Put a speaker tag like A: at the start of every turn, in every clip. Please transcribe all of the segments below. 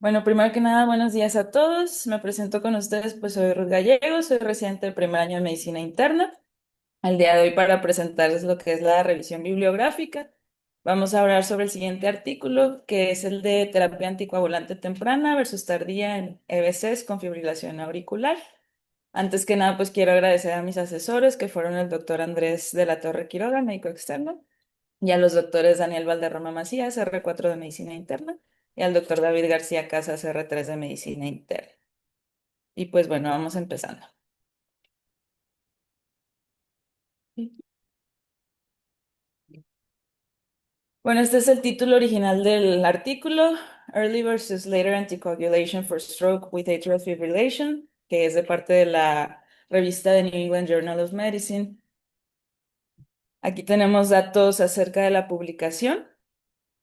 A: Bueno, primero que nada, buenos días a todos. Me presento con ustedes, pues soy Ruth Gallego, soy residente del primer año de medicina interna. Al día de hoy para presentarles lo que es la revisión bibliográfica. Vamos a hablar sobre el siguiente artículo, que es el de terapia anticoagulante temprana versus tardía en EBCs con fibrilación auricular. Antes que nada, pues quiero agradecer a mis asesores, que fueron el doctor Andrés de la Torre Quiroga, médico externo, y a los doctores Daniel Valderrama Macías, R4 de Medicina Interna, y al doctor David García Casas, R3 de Medicina Interna. Y pues bueno, vamos empezando. Bueno, este es el título original del artículo, Early versus Later Anticoagulation for Stroke with Atrial Fibrillation, que es de parte de la revista de New England Journal of Medicine. Aquí tenemos datos acerca de la publicación.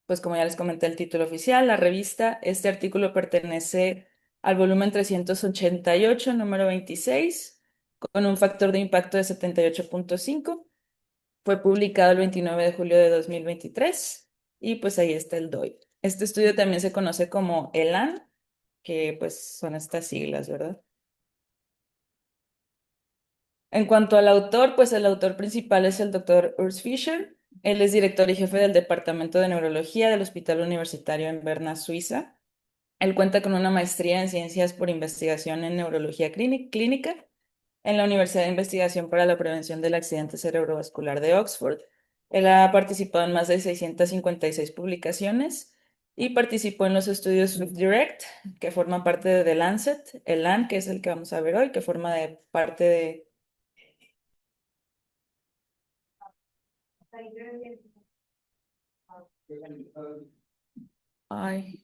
A: Pues como ya les comenté el título oficial, la revista, este artículo pertenece al volumen 388, número 26, con un factor de impacto de 78.5. Fue publicado el 29 de julio de 2023 y pues ahí está el DOI. Este estudio también se conoce como ELAN, que pues son estas siglas, ¿verdad? En cuanto al autor, pues el autor principal es el doctor Urs Fischer. Él es director y jefe del Departamento de Neurología del Hospital Universitario en Berna, Suiza. Él cuenta con una maestría en ciencias por investigación en neurología clínica en la Universidad de Investigación para la Prevención del Accidente Cerebrovascular de Oxford. Él ha participado en más de 656 publicaciones y participó en los estudios Swift Direct, que forman parte de The Lancet, el LAN, que es el que vamos a ver hoy, que forma de parte de... Ay,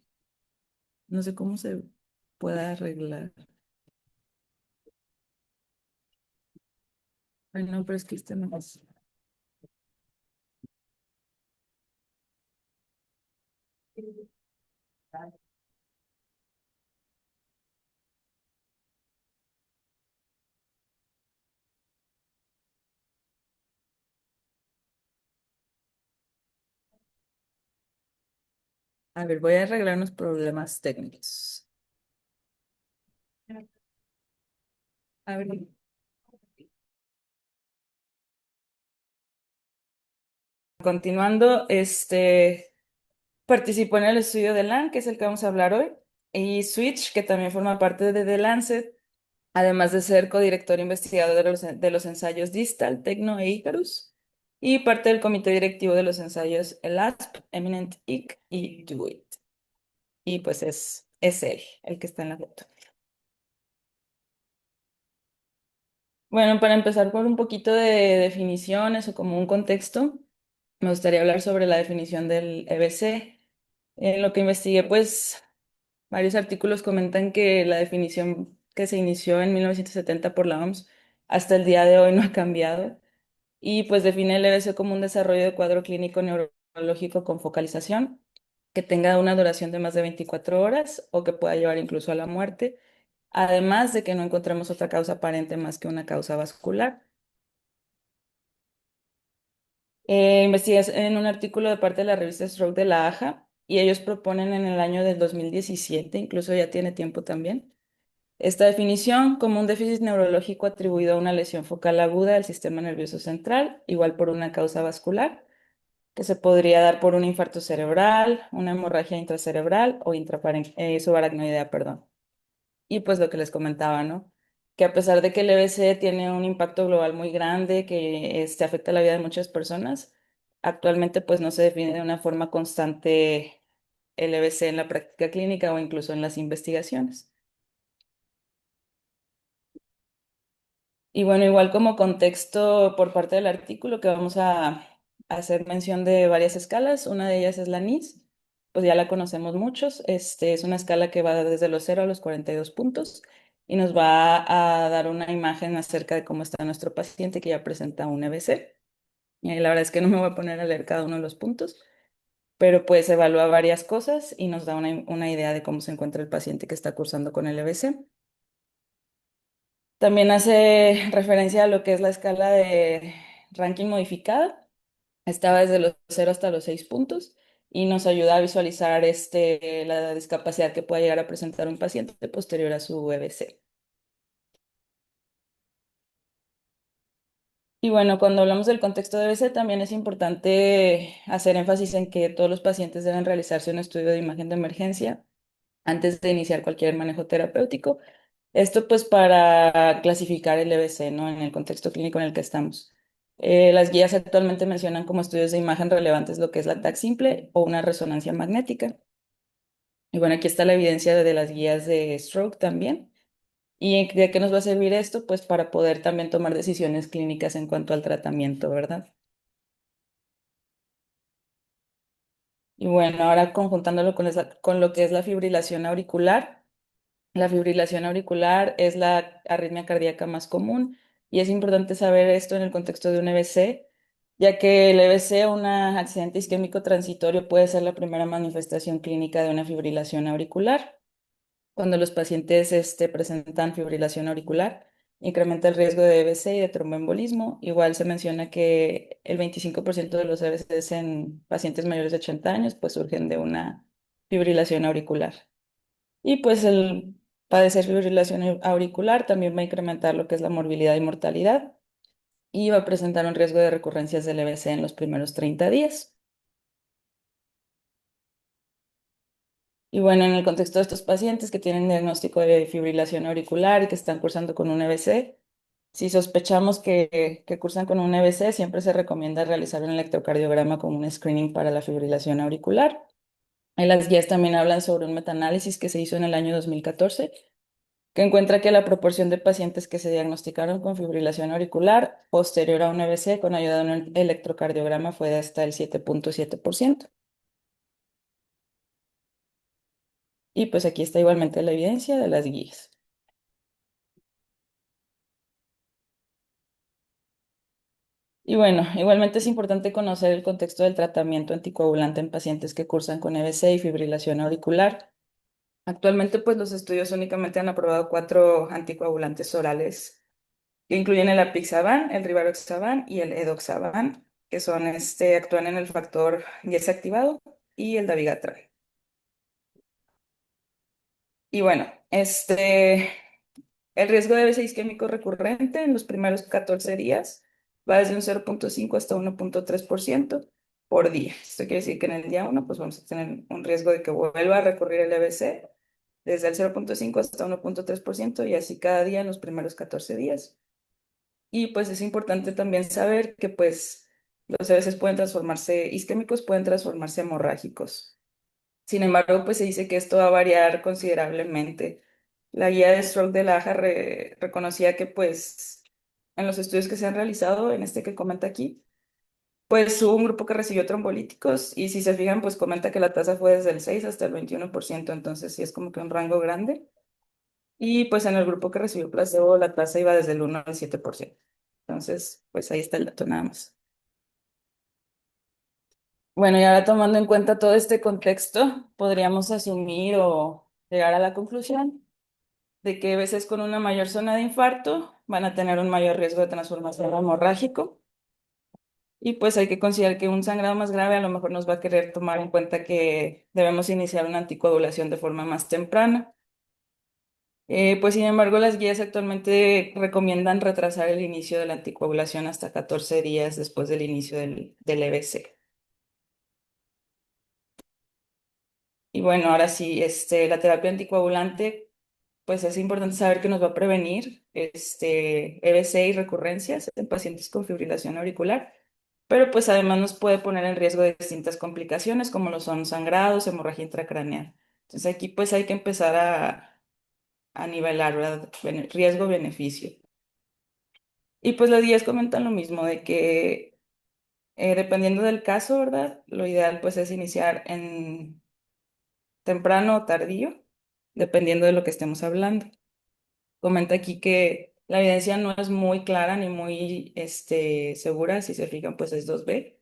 A: no sé cómo se puede arreglar. Ay, no, pero es que este no es. A ver, voy a arreglar unos problemas técnicos. A ver, continuando, participó en el estudio de LAN, que es el que vamos a hablar hoy, y Switch, que también forma parte de The Lancet, además de ser codirector investigador de los ensayos Distal, Tecno e Icarus, y parte del comité directivo de los ensayos ELASP, Eminent IC y DO-IT. Y pues es él, el que está en la foto. Bueno, para empezar por un poquito de definiciones o como un contexto, me gustaría hablar sobre la definición del EBC. En lo que investigué, pues varios artículos comentan que la definición que se inició en 1970 por la OMS hasta el día de hoy no ha cambiado y pues define el EBC como un desarrollo de cuadro clínico neurológico con focalización que tenga una duración de más de 24 horas o que pueda llevar incluso a la muerte, además de que no encontremos otra causa aparente más que una causa vascular. Investigué en un artículo de parte de la revista Stroke de la AJA y ellos proponen en el año del 2017, incluso ya tiene tiempo también, esta definición como un déficit neurológico atribuido a una lesión focal aguda del sistema nervioso central, igual por una causa vascular, que se podría dar por un infarto cerebral, una hemorragia intracerebral o subaracnoidea, perdón. Y pues lo que les comentaba, ¿no? Que a pesar de que el EBC tiene un impacto global muy grande, que afecta la vida de muchas personas, actualmente pues no se define de una forma constante el EBC en la práctica clínica o incluso en las investigaciones. Y bueno, igual como contexto por parte del artículo que vamos a hacer mención de varias escalas, una de ellas es la NIS, pues ya la conocemos muchos, es una escala que va desde los 0 a los 42 puntos y nos va a dar una imagen acerca de cómo está nuestro paciente que ya presenta un EBC. Y ahí la verdad es que no me voy a poner a leer cada uno de los puntos, pero pues evalúa varias cosas y nos da una idea de cómo se encuentra el paciente que está cursando con el EBC. También hace referencia a lo que es la escala de ranking modificada. Estaba desde los 0 hasta los 6 puntos y nos ayuda a visualizar la discapacidad que pueda llegar a presentar un paciente posterior a su EBC. Y bueno, cuando hablamos del contexto de EBC, también es importante hacer énfasis en que todos los pacientes deben realizarse un estudio de imagen de emergencia antes de iniciar cualquier manejo terapéutico. Esto pues para clasificar el EBC, ¿no? En el contexto clínico en el que estamos. Las guías actualmente mencionan como estudios de imagen relevantes lo que es la TAC simple o una resonancia magnética. Y bueno, aquí está la evidencia de las guías de stroke también. ¿Y de qué nos va a servir esto? Pues para poder también tomar decisiones clínicas en cuanto al tratamiento, ¿verdad? Y bueno, ahora conjuntándolo con lo que es la fibrilación auricular. La fibrilación auricular es la arritmia cardíaca más común y es importante saber esto en el contexto de un EBC, ya que el EBC, un accidente isquémico transitorio, puede ser la primera manifestación clínica de una fibrilación auricular. Cuando los pacientes presentan fibrilación auricular, incrementa el riesgo de EBC y de tromboembolismo. Igual se menciona que el 25% de los EBCs en pacientes mayores de 80 años pues surgen de una fibrilación auricular. Y pues el padecer fibrilación auricular también va a incrementar lo que es la morbilidad y mortalidad y va a presentar un riesgo de recurrencias del EBC en los primeros 30 días. Y bueno, en el contexto de estos pacientes que tienen diagnóstico de fibrilación auricular y que están cursando con un EBC, si sospechamos que cursan con un EBC, siempre se recomienda realizar un electrocardiograma como un screening para la fibrilación auricular. En las guías también hablan sobre un metaanálisis que se hizo en el año 2014 que encuentra que la proporción de pacientes que se diagnosticaron con fibrilación auricular posterior a un EBC con ayuda de un electrocardiograma fue de hasta el 7.7%. Y pues aquí está igualmente la evidencia de las guías. Y bueno, igualmente es importante conocer el contexto del tratamiento anticoagulante en pacientes que cursan con EBC y fibrilación auricular. Actualmente, pues los estudios únicamente han aprobado 4 anticoagulantes orales que incluyen el apixaban, el rivaroxaban y el edoxaban, que son actúan en el factor 10 activado y el dabigatran. Y bueno, el riesgo de AVC isquémico recurrente en los primeros 14 días va desde un 0.5 hasta 1.3% por día. Esto quiere decir que en el día 1 pues vamos a tener un riesgo de que vuelva a recurrir el AVC desde el 0.5 hasta 1.3% y así cada día en los primeros 14 días. Y pues es importante también saber que pues los AVCs pueden transformarse, isquémicos pueden transformarse hemorrágicos. Sin embargo, pues se dice que esto va a variar considerablemente. La guía de stroke de la AJA reconocía que pues en los estudios que se han realizado, en este que comenta aquí, pues hubo un grupo que recibió trombolíticos y si se fijan, pues comenta que la tasa fue desde el 6 hasta el 21%, entonces sí es como que un rango grande. Y pues en el grupo que recibió placebo, la tasa iba desde el 1 al 7%. Entonces, pues ahí está el dato nada más. Bueno, y ahora tomando en cuenta todo este contexto, podríamos asumir o llegar a la conclusión de que a veces con una mayor zona de infarto van a tener un mayor riesgo de transformación hemorrágico. Y pues hay que considerar que un sangrado más grave a lo mejor nos va a querer tomar en cuenta que debemos iniciar una anticoagulación de forma más temprana. Pues sin embargo, las guías actualmente recomiendan retrasar el inicio de la anticoagulación hasta 14 días después del inicio del EBC. Y bueno, ahora sí, la terapia anticoagulante, pues es importante saber que nos va a prevenir EBC y recurrencias en pacientes con fibrilación auricular, pero pues además nos puede poner en riesgo de distintas complicaciones como lo son sangrados, hemorragia intracraneal. Entonces aquí pues hay que empezar a nivelar, ¿verdad? Riesgo-beneficio. Y pues los guías comentan lo mismo, de que dependiendo del caso, ¿verdad? Lo ideal pues es iniciar en temprano o tardío, dependiendo de lo que estemos hablando. Comenta aquí que la evidencia no es muy clara ni muy segura, si se fijan pues es 2B.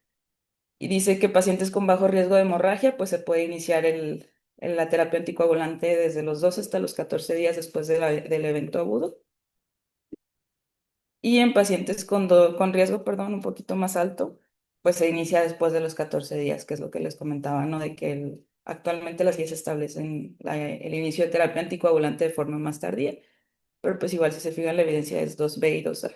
A: Y dice que pacientes con bajo riesgo de hemorragia pues se puede iniciar la terapia anticoagulante desde los 2 hasta los 14 días después del evento agudo. Y en pacientes con riesgo, perdón, un poquito más alto, pues se inicia después de los 14 días, que es lo que les comentaba, ¿no? De que actualmente las guías establecen el inicio de terapia anticoagulante de forma más tardía, pero pues igual si se fijan la evidencia es 2B y 2A.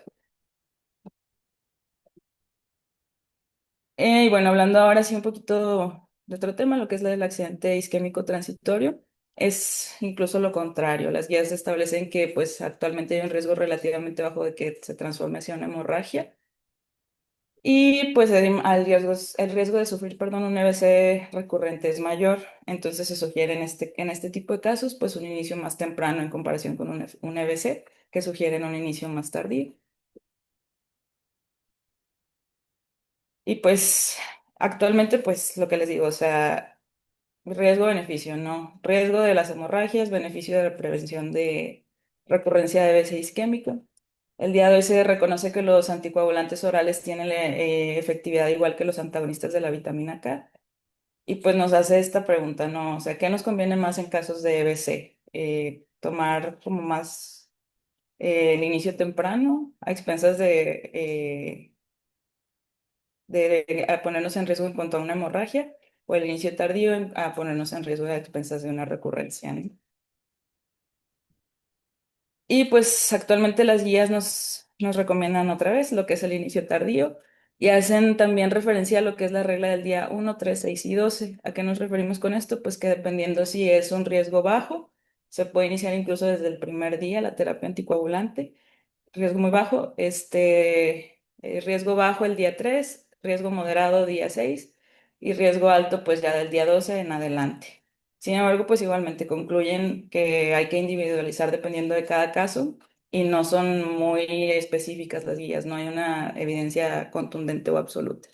A: Y bueno, hablando ahora sí un poquito de otro tema, lo que es la del accidente isquémico transitorio, es incluso lo contrario. Las guías establecen que pues actualmente hay un riesgo relativamente bajo de que se transforme hacia una hemorragia y pues el riesgo de sufrir, perdón, un EBC recurrente es mayor. Entonces se sugiere en este tipo de casos pues un inicio más temprano en comparación con un EBC que sugieren un inicio más tardío. Y pues actualmente pues lo que les digo, o sea... Riesgo-beneficio, no. Riesgo de las hemorragias, beneficio de la prevención de recurrencia de EBC isquémica. El día de hoy se reconoce que los anticoagulantes orales tienen efectividad igual que los antagonistas de la vitamina K. Y pues nos hace esta pregunta, ¿no? O sea, ¿qué nos conviene más en casos de EBC? Tomar como más el inicio temprano a expensas de a ponernos en riesgo en cuanto a una hemorragia o el inicio tardío a ponernos en riesgo de expensas de una recurrencia, ¿no? Y pues actualmente las guías nos recomiendan otra vez lo que es el inicio tardío y hacen también referencia a lo que es la regla del día 1, 3, 6 y 12. ¿A qué nos referimos con esto? Pues que dependiendo si es un riesgo bajo, se puede iniciar incluso desde el primer día la terapia anticoagulante. Riesgo muy bajo, riesgo bajo el día 3, riesgo moderado día 6 y riesgo alto pues ya del día 12 en adelante. Sin embargo, pues igualmente concluyen que hay que individualizar dependiendo de cada caso y no son muy específicas las guías, no hay una evidencia contundente o absoluta.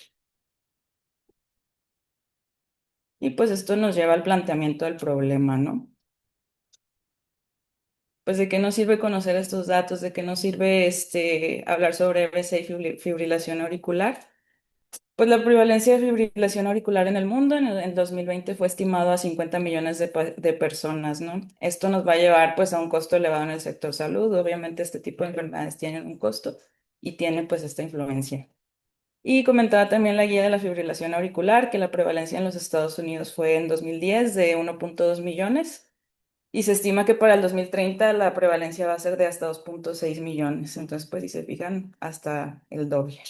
A: Y pues esto nos lleva al planteamiento del problema, ¿no? Pues de qué nos sirve conocer estos datos, de qué nos sirve hablar sobre BC y fibrilación auricular. Pues la prevalencia de fibrilación auricular en el mundo en 2020 fue estimado a 50 millones de personas, ¿no? Esto nos va a llevar pues a un costo elevado en el sector salud. Obviamente este tipo de enfermedades tienen un costo y tienen pues esta influencia. Y comentaba también la guía de la fibrilación auricular que la prevalencia en los Estados Unidos fue en 2010 de 1,2 millones y se estima que para el 2030 la prevalencia va a ser de hasta 2,6 millones. Entonces pues si se fijan hasta el doble.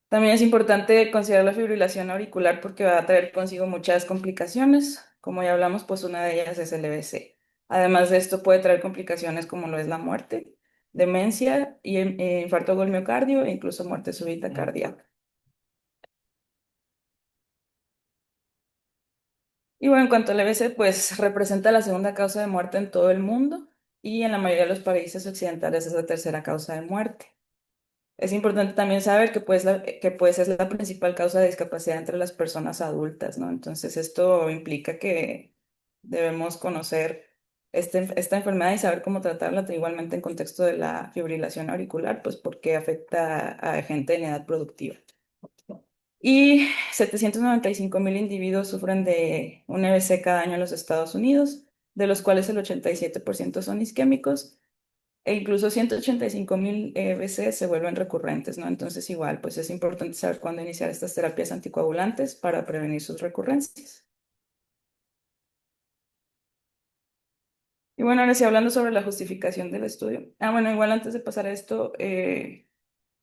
A: También es importante considerar la fibrilación auricular porque va a traer consigo muchas complicaciones. Como ya hablamos, pues una de ellas es el EBC. Además de esto, puede traer complicaciones como lo es la muerte, demencia y infarto del miocardio e incluso muerte súbita cardíaca. Y bueno, en cuanto al EBC, pues representa la segunda causa de muerte en todo el mundo y en la mayoría de los países occidentales es la tercera causa de muerte. Es importante también saber que pues es la principal causa de discapacidad entre las personas adultas, ¿no? Entonces esto implica que debemos conocer esta enfermedad y saber cómo tratarla, igualmente en contexto de la fibrilación auricular, pues porque afecta a gente en edad productiva. Y 795,000 individuos sufren de un EBC cada año en los Estados Unidos, de los cuales el 87% son isquémicos e incluso 185,000 veces se vuelven recurrentes, ¿no? Entonces, igual, pues es importante saber cuándo iniciar estas terapias anticoagulantes para prevenir sus recurrencias. Y bueno, ahora sí, hablando sobre la justificación del estudio. Bueno, igual antes de pasar a esto, me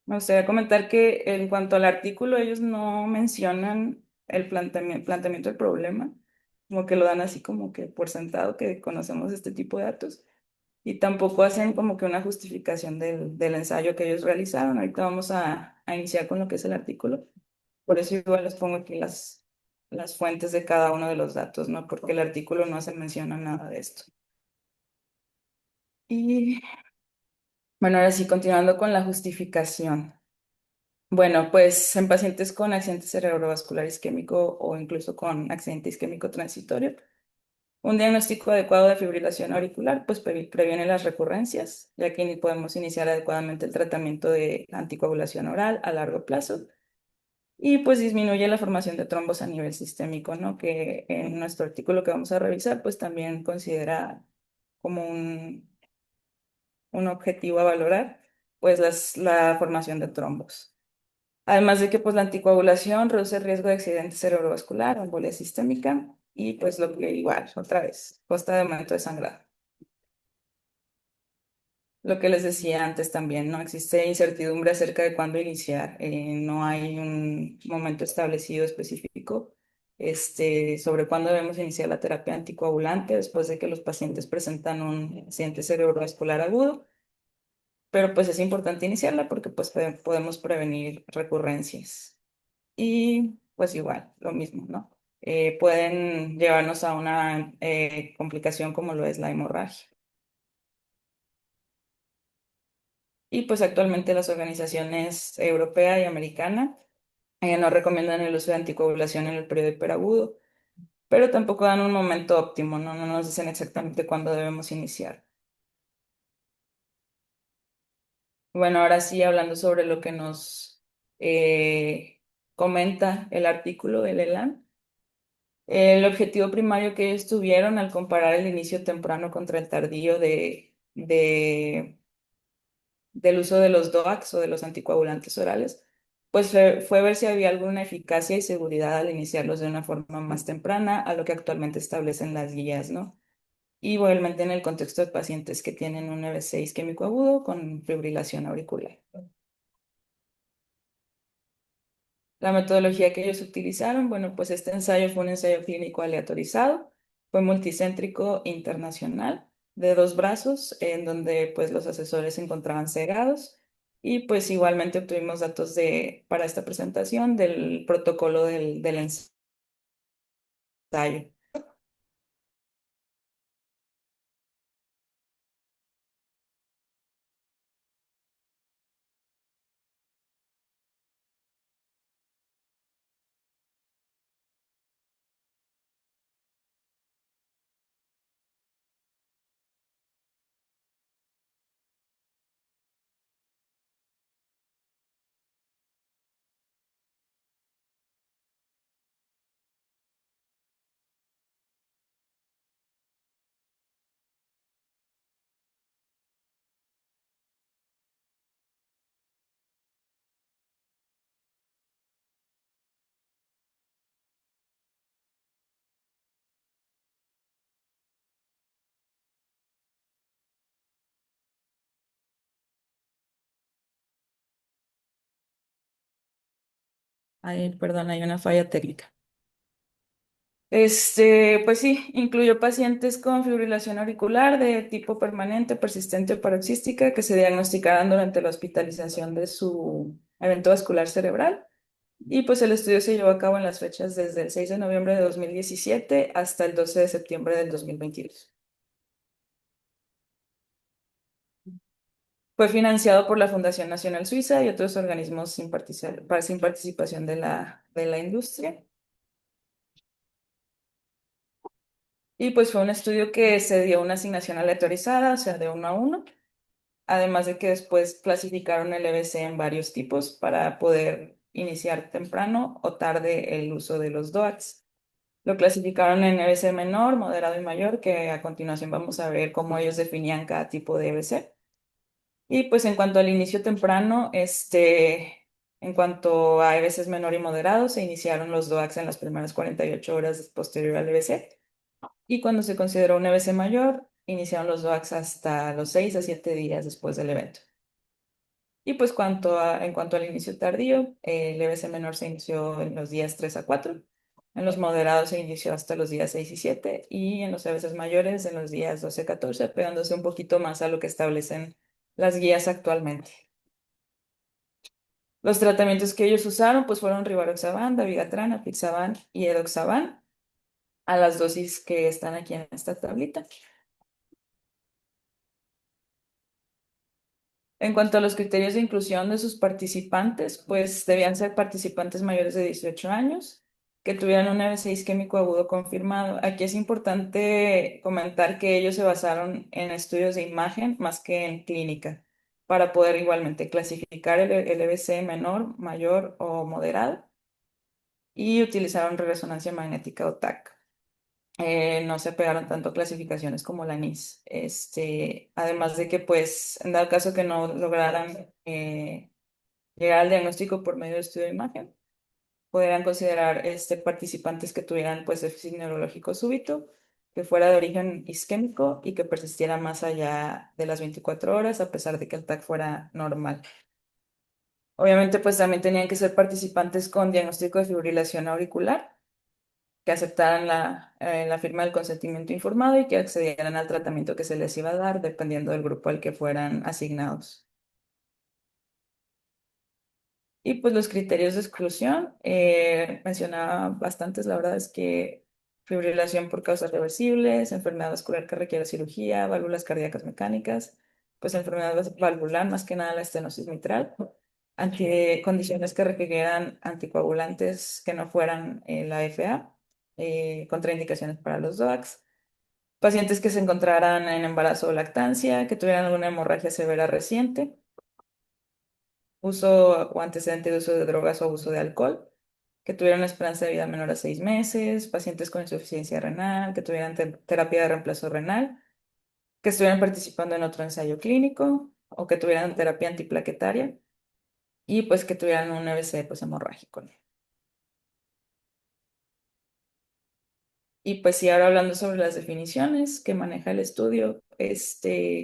A: gustaría comentar que en cuanto al artículo, ellos no mencionan el planteamiento del problema, como que lo dan así como que por sentado que conocemos este tipo de datos. Y tampoco hacen como que una justificación del ensayo que ellos realizaron. Ahorita vamos a iniciar con lo que es el artículo. Por eso igual les pongo aquí las fuentes de cada uno de los datos, ¿no? Porque el artículo no se menciona nada de esto. Y bueno, ahora sí, continuando con la justificación. Bueno, pues en pacientes con accidente cerebrovascular isquémico o incluso con accidente isquémico transitorio, un diagnóstico adecuado de fibrilación auricular pues previene las recurrencias, ya que ni podemos iniciar adecuadamente el tratamiento de anticoagulación oral a largo plazo y pues disminuye la formación de trombos a nivel sistémico, ¿no? Que en nuestro artículo que vamos a revisar pues también considera como un objetivo a valorar. pues la formación de trombos. Además de que pues la anticoagulación reduce el riesgo de accidente cerebrovascular, embolia sistémica y pues lo que igual, otra vez, costa de aumento de sangrado. Lo que les decía antes también, no existe incertidumbre acerca de cuándo iniciar. No hay un momento establecido específico sobre cuándo debemos iniciar la terapia anticoagulante después de que los pacientes presentan un accidente cerebrovascular agudo, pero pues es importante iniciarla porque pues podemos prevenir recurrencias. Y pues igual, lo mismo, ¿no? Pueden llevarnos a una complicación como lo es la hemorragia. Y pues actualmente las organizaciones europea y americana no recomiendan el uso de anticoagulación en el periodo hiperagudo, pero tampoco dan un momento óptimo, ¿no? No nos dicen exactamente cuándo debemos iniciar. Bueno, ahora sí, hablando sobre lo que nos comenta el artículo del ELAN. El objetivo primario que ellos tuvieron al comparar el inicio temprano contra el tardío del uso de los DOACs o de los anticoagulantes orales, pues fue ver si había alguna eficacia y seguridad al iniciarlos de una forma más temprana a lo que actualmente establecen las guías, ¿no? Igualmente en el contexto de pacientes que tienen un EBC isquémico agudo con fibrilación auricular. La metodología que ellos utilizaron, bueno, pues este ensayo fue un ensayo clínico aleatorizado, fue multicéntrico internacional de 2 brazos, en donde pues los asesores se encontraban cegados y pues igualmente obtuvimos datos para esta presentación del protocolo del ensayo. Ay, perdón, hay una falla técnica. Pues sí, incluyó pacientes con fibrilación auricular de tipo permanente, persistente o paroxística que se diagnosticaran durante la hospitalización de su evento vascular cerebral. Y pues el estudio se llevó a cabo en las fechas desde el 6 de noviembre de 2017 hasta el 12 de septiembre del 2022. Fue financiado por la Fundación Nacional Suiza y otros organismos sin participación de la industria. Y pues fue un estudio que se dio una asignación aleatorizada, o sea, de 1 a 1. Además de que después clasificaron el EBC en varios tipos para poder iniciar temprano o tarde el uso de los DOACs. Lo clasificaron en EBC menor, moderado y mayor, que a continuación vamos a ver cómo ellos definían cada tipo de EBC. Y pues en cuanto al inicio temprano, en cuanto a EBCs menor y moderado, se iniciaron los DOACs en las primeras 48 horas posterior al EBC. Y cuando se consideró un EBC mayor, iniciaron los DOACs hasta los 6 a 7 días después del evento. Y pues en cuanto al inicio tardío, el EBC menor se inició en los días 3 a 4, en los moderados se inició hasta los días 6 y 7 y en los EBCs mayores en los días 12 a 14, pegándose un poquito más a lo que establecen las guías actualmente. Los tratamientos que ellos usaron pues fueron rivaroxaban, dabigatran, apixaban y edoxaban a las dosis que están aquí en esta tablita. En cuanto a los criterios de inclusión de sus participantes, pues debían ser participantes mayores de 18 años que tuvieran un AVC isquémico agudo confirmado. Aquí es importante comentar que ellos se basaron en estudios de imagen más que en clínica para poder igualmente clasificar el EBC menor, mayor o moderado y utilizaron resonancia magnética o TAC. No se pegaron tanto clasificaciones como la NIS. Además de que, pues, en dado caso que no lograran llegar al diagnóstico por medio de estudio de imagen, podrían considerar participantes que tuvieran, pues, déficit neurológico súbito, que fuera de origen isquémico y que persistiera más allá de las 24 horas, a pesar de que el TAC fuera normal. Obviamente, pues, también tenían que ser participantes con diagnóstico de fibrilación auricular que aceptaran la firma del consentimiento informado y que accedieran al tratamiento que se les iba a dar dependiendo del grupo al que fueran asignados. Y pues los criterios de exclusión, mencionaba bastantes, la verdad es que fibrilación por causas reversibles, enfermedad vascular que requiere cirugía, válvulas cardíacas mecánicas, pues enfermedad valvular, más que nada la estenosis mitral, condiciones que requirieran anticoagulantes que no fueran la FA, contraindicaciones para los DOACs, pacientes que se encontraran en embarazo o lactancia, que tuvieran alguna hemorragia severa reciente, uso o antecedente de uso de drogas o abuso de alcohol, que tuvieran una esperanza de vida menor a 6 meses, pacientes con insuficiencia renal, que tuvieran terapia de reemplazo renal, que estuvieran participando en otro ensayo clínico o que tuvieran terapia antiplaquetaria y pues que tuvieran un EBC pues hemorrágico, ¿no? Y pues sí, ahora hablando sobre las definiciones que maneja el estudio,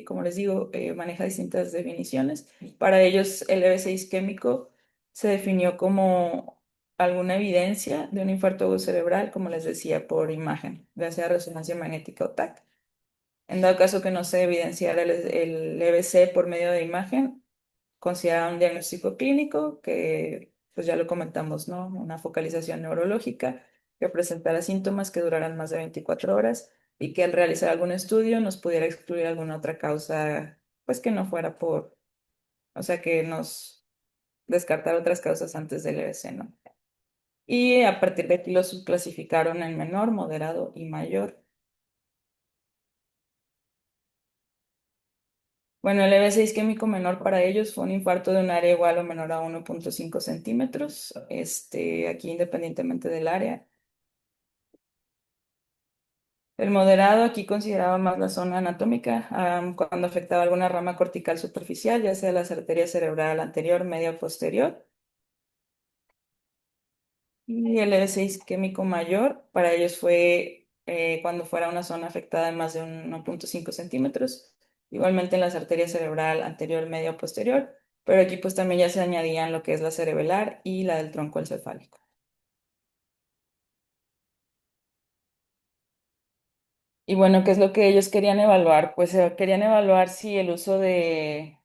A: como les digo, maneja distintas definiciones. Para ellos, el EBC isquémico se definió como alguna evidencia de un infarto agudo cerebral, como les decía, por imagen, ya sea resonancia magnética o TAC. En dado caso que no se evidenciara el EBC por medio de imagen, consideraba un diagnóstico clínico que, pues ya lo comentamos, ¿no? Una focalización neurológica que presentara síntomas que duraran más de 24 horas y que al realizar algún estudio nos pudiera excluir alguna otra causa, pues que no fuera por, o sea, que nos descartar otras causas antes del EBC, ¿no? Y a partir de aquí lo subclasificaron en menor, moderado y mayor. Bueno, el EB6 isquémico menor para ellos fue un infarto de un área igual o menor a 1,5 centímetros, aquí independientemente del área. El moderado aquí consideraba más la zona anatómica, cuando afectaba alguna rama cortical superficial, ya sea las arterias cerebral anterior, media o posterior. Y el EB6 isquémico mayor para ellos fue cuando fuera una zona afectada de más de 1,5 centímetros, igualmente en las arterias cerebral anterior, media o posterior, pero aquí pues también ya se añadían lo que es la cerebelar y la del tronco encefálico. Y bueno, ¿qué es lo que ellos querían evaluar? Pues querían evaluar si el uso de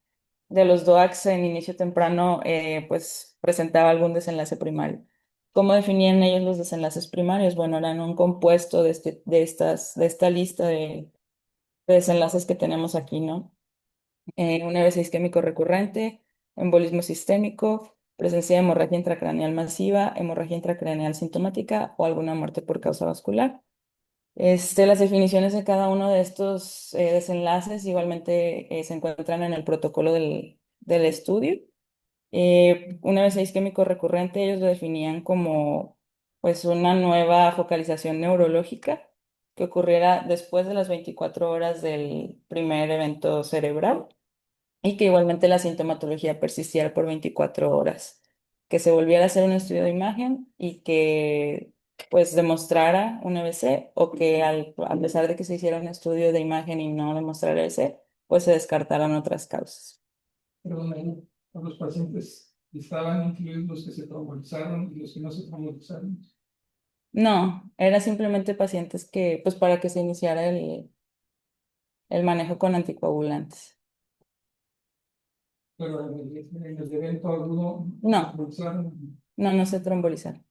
A: los DOACs en inicio temprano pues presentaba algún desenlace primario. ¿Cómo definían ellos los desenlaces primarios? Bueno, eran un compuesto de esta lista de desenlaces que tenemos aquí, ¿no? Un EBC isquémico recurrente, embolismo sistémico, presencia de hemorragia intracraneal masiva, hemorragia intracraneal sintomática o alguna muerte por causa vascular. Las definiciones de cada uno de estos desenlaces igualmente se encuentran en el protocolo del estudio. Una vez isquémico recurrente, ellos lo definían como pues una nueva focalización neurológica que ocurriera después de las 24 horas del primer evento cerebral y que igualmente la sintomatología persistiera por 24 horas, que se volviera a hacer un estudio de imagen y que pues demostrara un EBC o que a pesar de que se hiciera un estudio de imagen y no demostrara EBC, pues se descartaran otras causas.
B: Perdón, ahí, a los pacientes estaban incluidos los que se traumatizaron y los que no se traumatizaron.
A: No, era simplemente pacientes que, pues para que se iniciara el manejo con anticoagulantes.
B: Pero en el evento alguno se
A: No,
B: traumatizaron.
A: no se trombolizaron.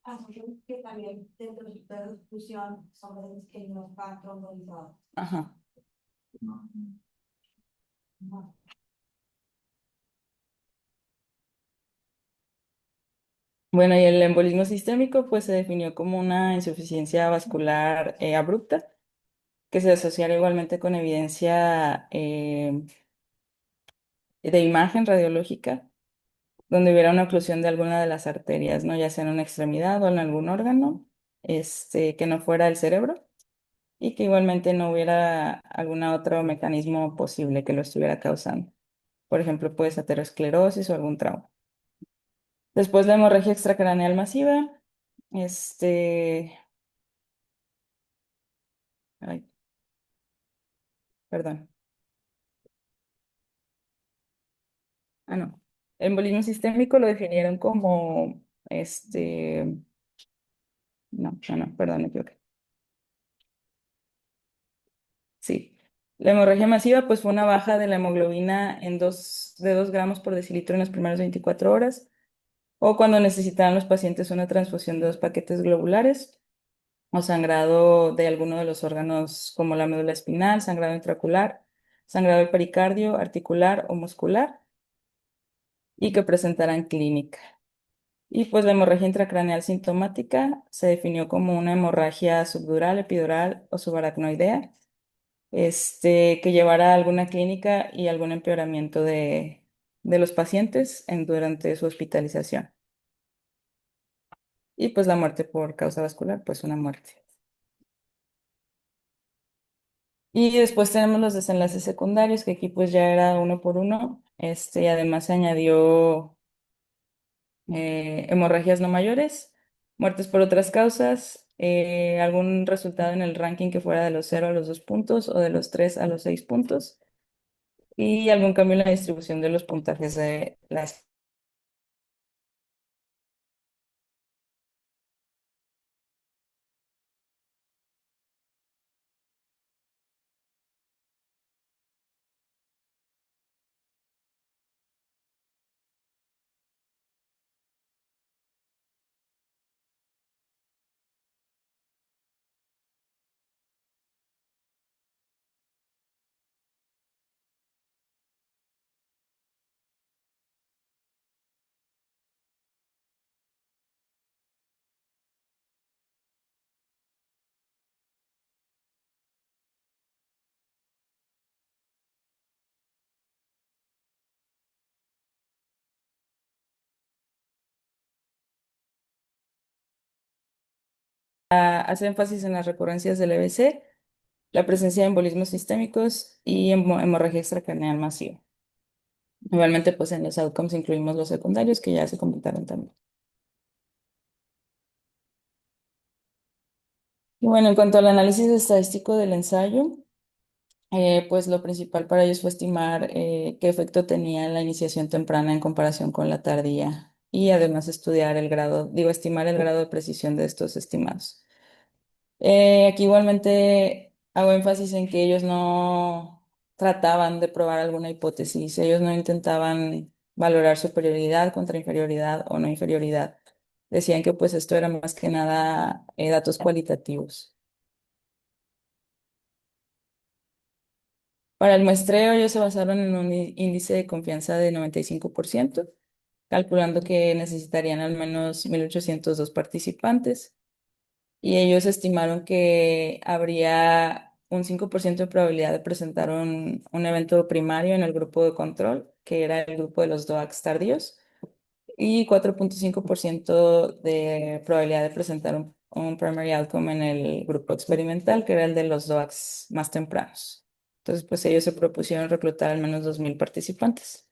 C: Asumo que también dentro de la discusión son veces que no está trombonizado.
A: Ajá.
C: No.
A: Bueno, y el embolismo sistémico pues se definió como una insuficiencia vascular abrupta que se asociara igualmente con evidencia de imagen radiológica donde hubiera una oclusión de alguna de las arterias, ¿no? Ya sea en una extremidad o en algún órgano, que no fuera el cerebro y que igualmente no hubiera algún otro mecanismo posible que lo estuviera causando. Por ejemplo, puede ser aterosclerosis o algún trauma. Después la hemorragia extracraneal masiva, este, ay, perdón, no. El embolismo sistémico lo definieron como, perdón, me equivoqué. Sí. La hemorragia masiva, pues fue una baja de la hemoglobina de 2 gramos por decilitro en las primeras 24 horas, o cuando necesitaban los pacientes una transfusión de 2 paquetes globulares, o sangrado de alguno de los órganos como la médula espinal, sangrado intraocular, sangrado del pericardio, articular o muscular, y que presentaran clínica. Y pues la hemorragia intracraneal sintomática se definió como una hemorragia subdural, epidural o subaracnoidea, que llevara a alguna clínica y algún empeoramiento de los pacientes durante su hospitalización. Y pues la muerte por causa vascular, pues una muerte. Y después tenemos los desenlaces secundarios, que aquí pues ya era uno por uno. Y además se añadió hemorragias no mayores, muertes por otras causas, algún resultado en el ranking que fuera de los 0 a los 2 puntos o de los 3 a los 6 puntos y algún cambio en la distribución de los puntajes de las. Hace énfasis en las recurrencias del EBC, la presencia de embolismos sistémicos y hemorragia extracraneal masiva. Igualmente, pues en los outcomes incluimos los secundarios que ya se comentaron también. Y bueno, en cuanto al análisis estadístico del ensayo, pues lo principal para ellos fue estimar qué efecto tenía la iniciación temprana en comparación con la tardía y además estudiar estimar el grado de precisión de estos estimados. Aquí igualmente hago énfasis en que ellos no trataban de probar alguna hipótesis, ellos no intentaban valorar superioridad contra inferioridad o no inferioridad. Decían que pues esto era más que nada datos cualitativos. Para el muestreo ellos se basaron en un índice de confianza de 95%, calculando que necesitarían al menos 1.802 participantes. Y ellos estimaron que habría un 5% de probabilidad de presentar un evento primario en el grupo de control, que era el grupo de los DOACs tardíos, y 4.5% de probabilidad de presentar un primary outcome en el grupo experimental, que era el de los DOACs más tempranos. Entonces, pues ellos se propusieron reclutar al menos 2.000 participantes.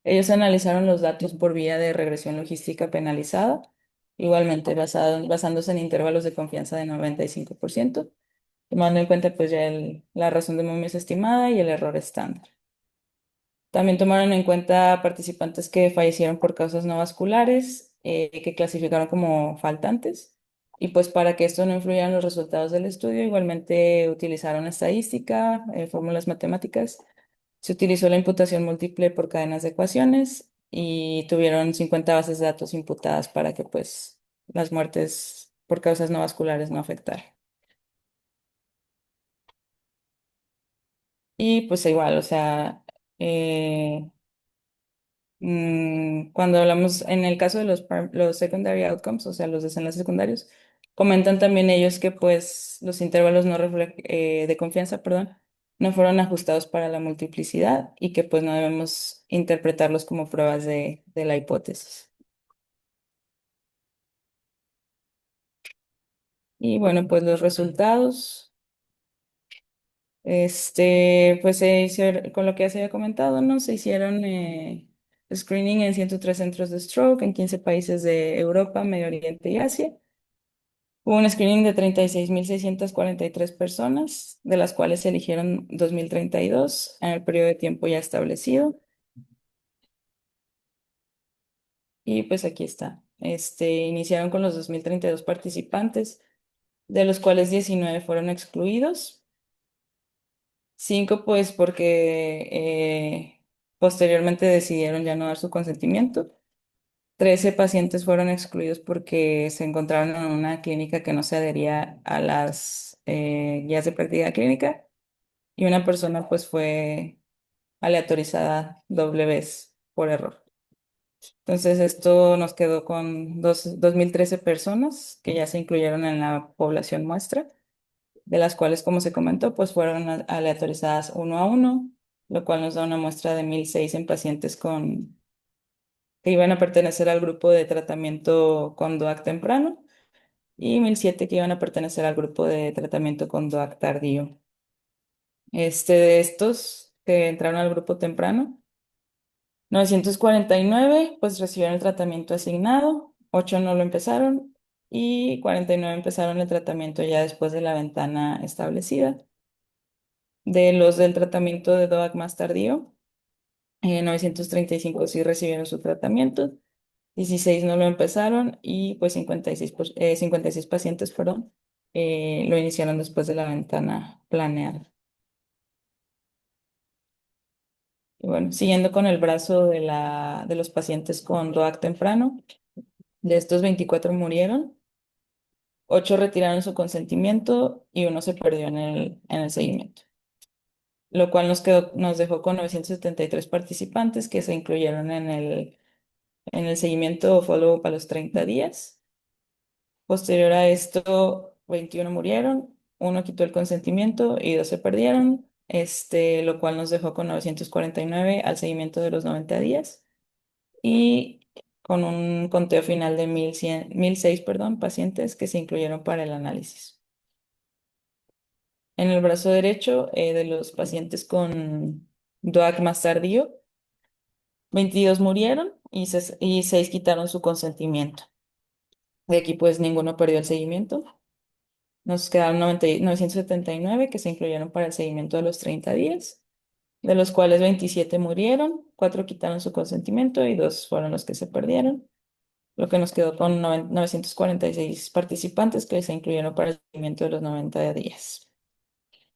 A: Ellos analizaron los datos por vía de regresión logística penalizada, igualmente basándose en intervalos de confianza de 95%, tomando en cuenta pues ya la razón de momios estimada y el error estándar. También tomaron en cuenta participantes que fallecieron por causas no vasculares, que clasificaron como faltantes. Y pues para que esto no influyera en los resultados del estudio, igualmente utilizaron estadística, fórmulas matemáticas. Se utilizó la imputación múltiple por cadenas de ecuaciones y tuvieron 50 bases de datos imputadas para que pues las muertes por causas no vasculares no afectaran. Y pues igual, o sea, eh, cuando hablamos en el caso de los secondary outcomes, o sea, los desenlaces secundarios, comentan también ellos que pues los intervalos de confianza, perdón, no fueron ajustados para la multiplicidad y que pues no debemos interpretarlos como pruebas de la hipótesis. Y bueno, pues los resultados, pues se hicieron, con lo que ya se había comentado, ¿no? Se hicieron screening en 103 centros de stroke en 15 países de Europa, Medio Oriente y Asia. Hubo un screening de 36.643 personas, de las cuales se eligieron 2.032 en el periodo de tiempo ya establecido. Y pues aquí está. Iniciaron con los 2.032 participantes, de los cuales 19 fueron excluidos. 5 pues porque posteriormente decidieron ya no dar su consentimiento. 13 pacientes fueron excluidos porque se encontraron en una clínica que no se adhería a las guías de práctica clínica y una persona pues fue aleatorizada doble vez por error. Entonces esto nos quedó con 2.013 personas que ya se incluyeron en la población muestra, de las cuales, como se comentó, pues fueron aleatorizadas uno a uno, lo cual nos da una muestra de 1.006 en pacientes que iban a pertenecer al grupo de tratamiento con DOAC temprano y 1.007 que iban a pertenecer al grupo de tratamiento con DOAC tardío. De estos que entraron al grupo temprano, 949 pues recibieron el tratamiento asignado, 8 no lo empezaron y 49 empezaron el tratamiento ya después de la ventana establecida. De los del tratamiento de DOAC más tardío, 935 sí recibieron su tratamiento, 16 no lo empezaron y pues 56 pacientes, perdón, lo iniciaron después de la ventana planeada. Y bueno, siguiendo con el brazo de los pacientes con DOAC temprano, de estos 24 murieron, 8 retiraron su consentimiento y uno se perdió en el seguimiento, lo cual nos dejó con 973 participantes que se incluyeron en el seguimiento o follow-up a los 30 días. Posterior a esto, 21 murieron, uno quitó el consentimiento y dos se perdieron, lo cual nos dejó con 949 al seguimiento de los 90 días y con un conteo final de 1.600 perdón, pacientes que se incluyeron para el análisis. En el brazo derecho, de los pacientes con DOAC más tardío, 22 murieron y 6 quitaron su consentimiento. De aquí pues ninguno perdió el seguimiento. Nos quedaron 979 que se incluyeron para el seguimiento de los 30 días, de los cuales 27 murieron, 4 quitaron su consentimiento y 2 fueron los que se perdieron, lo que nos quedó con 946 participantes que se incluyeron para el seguimiento de los 90 días.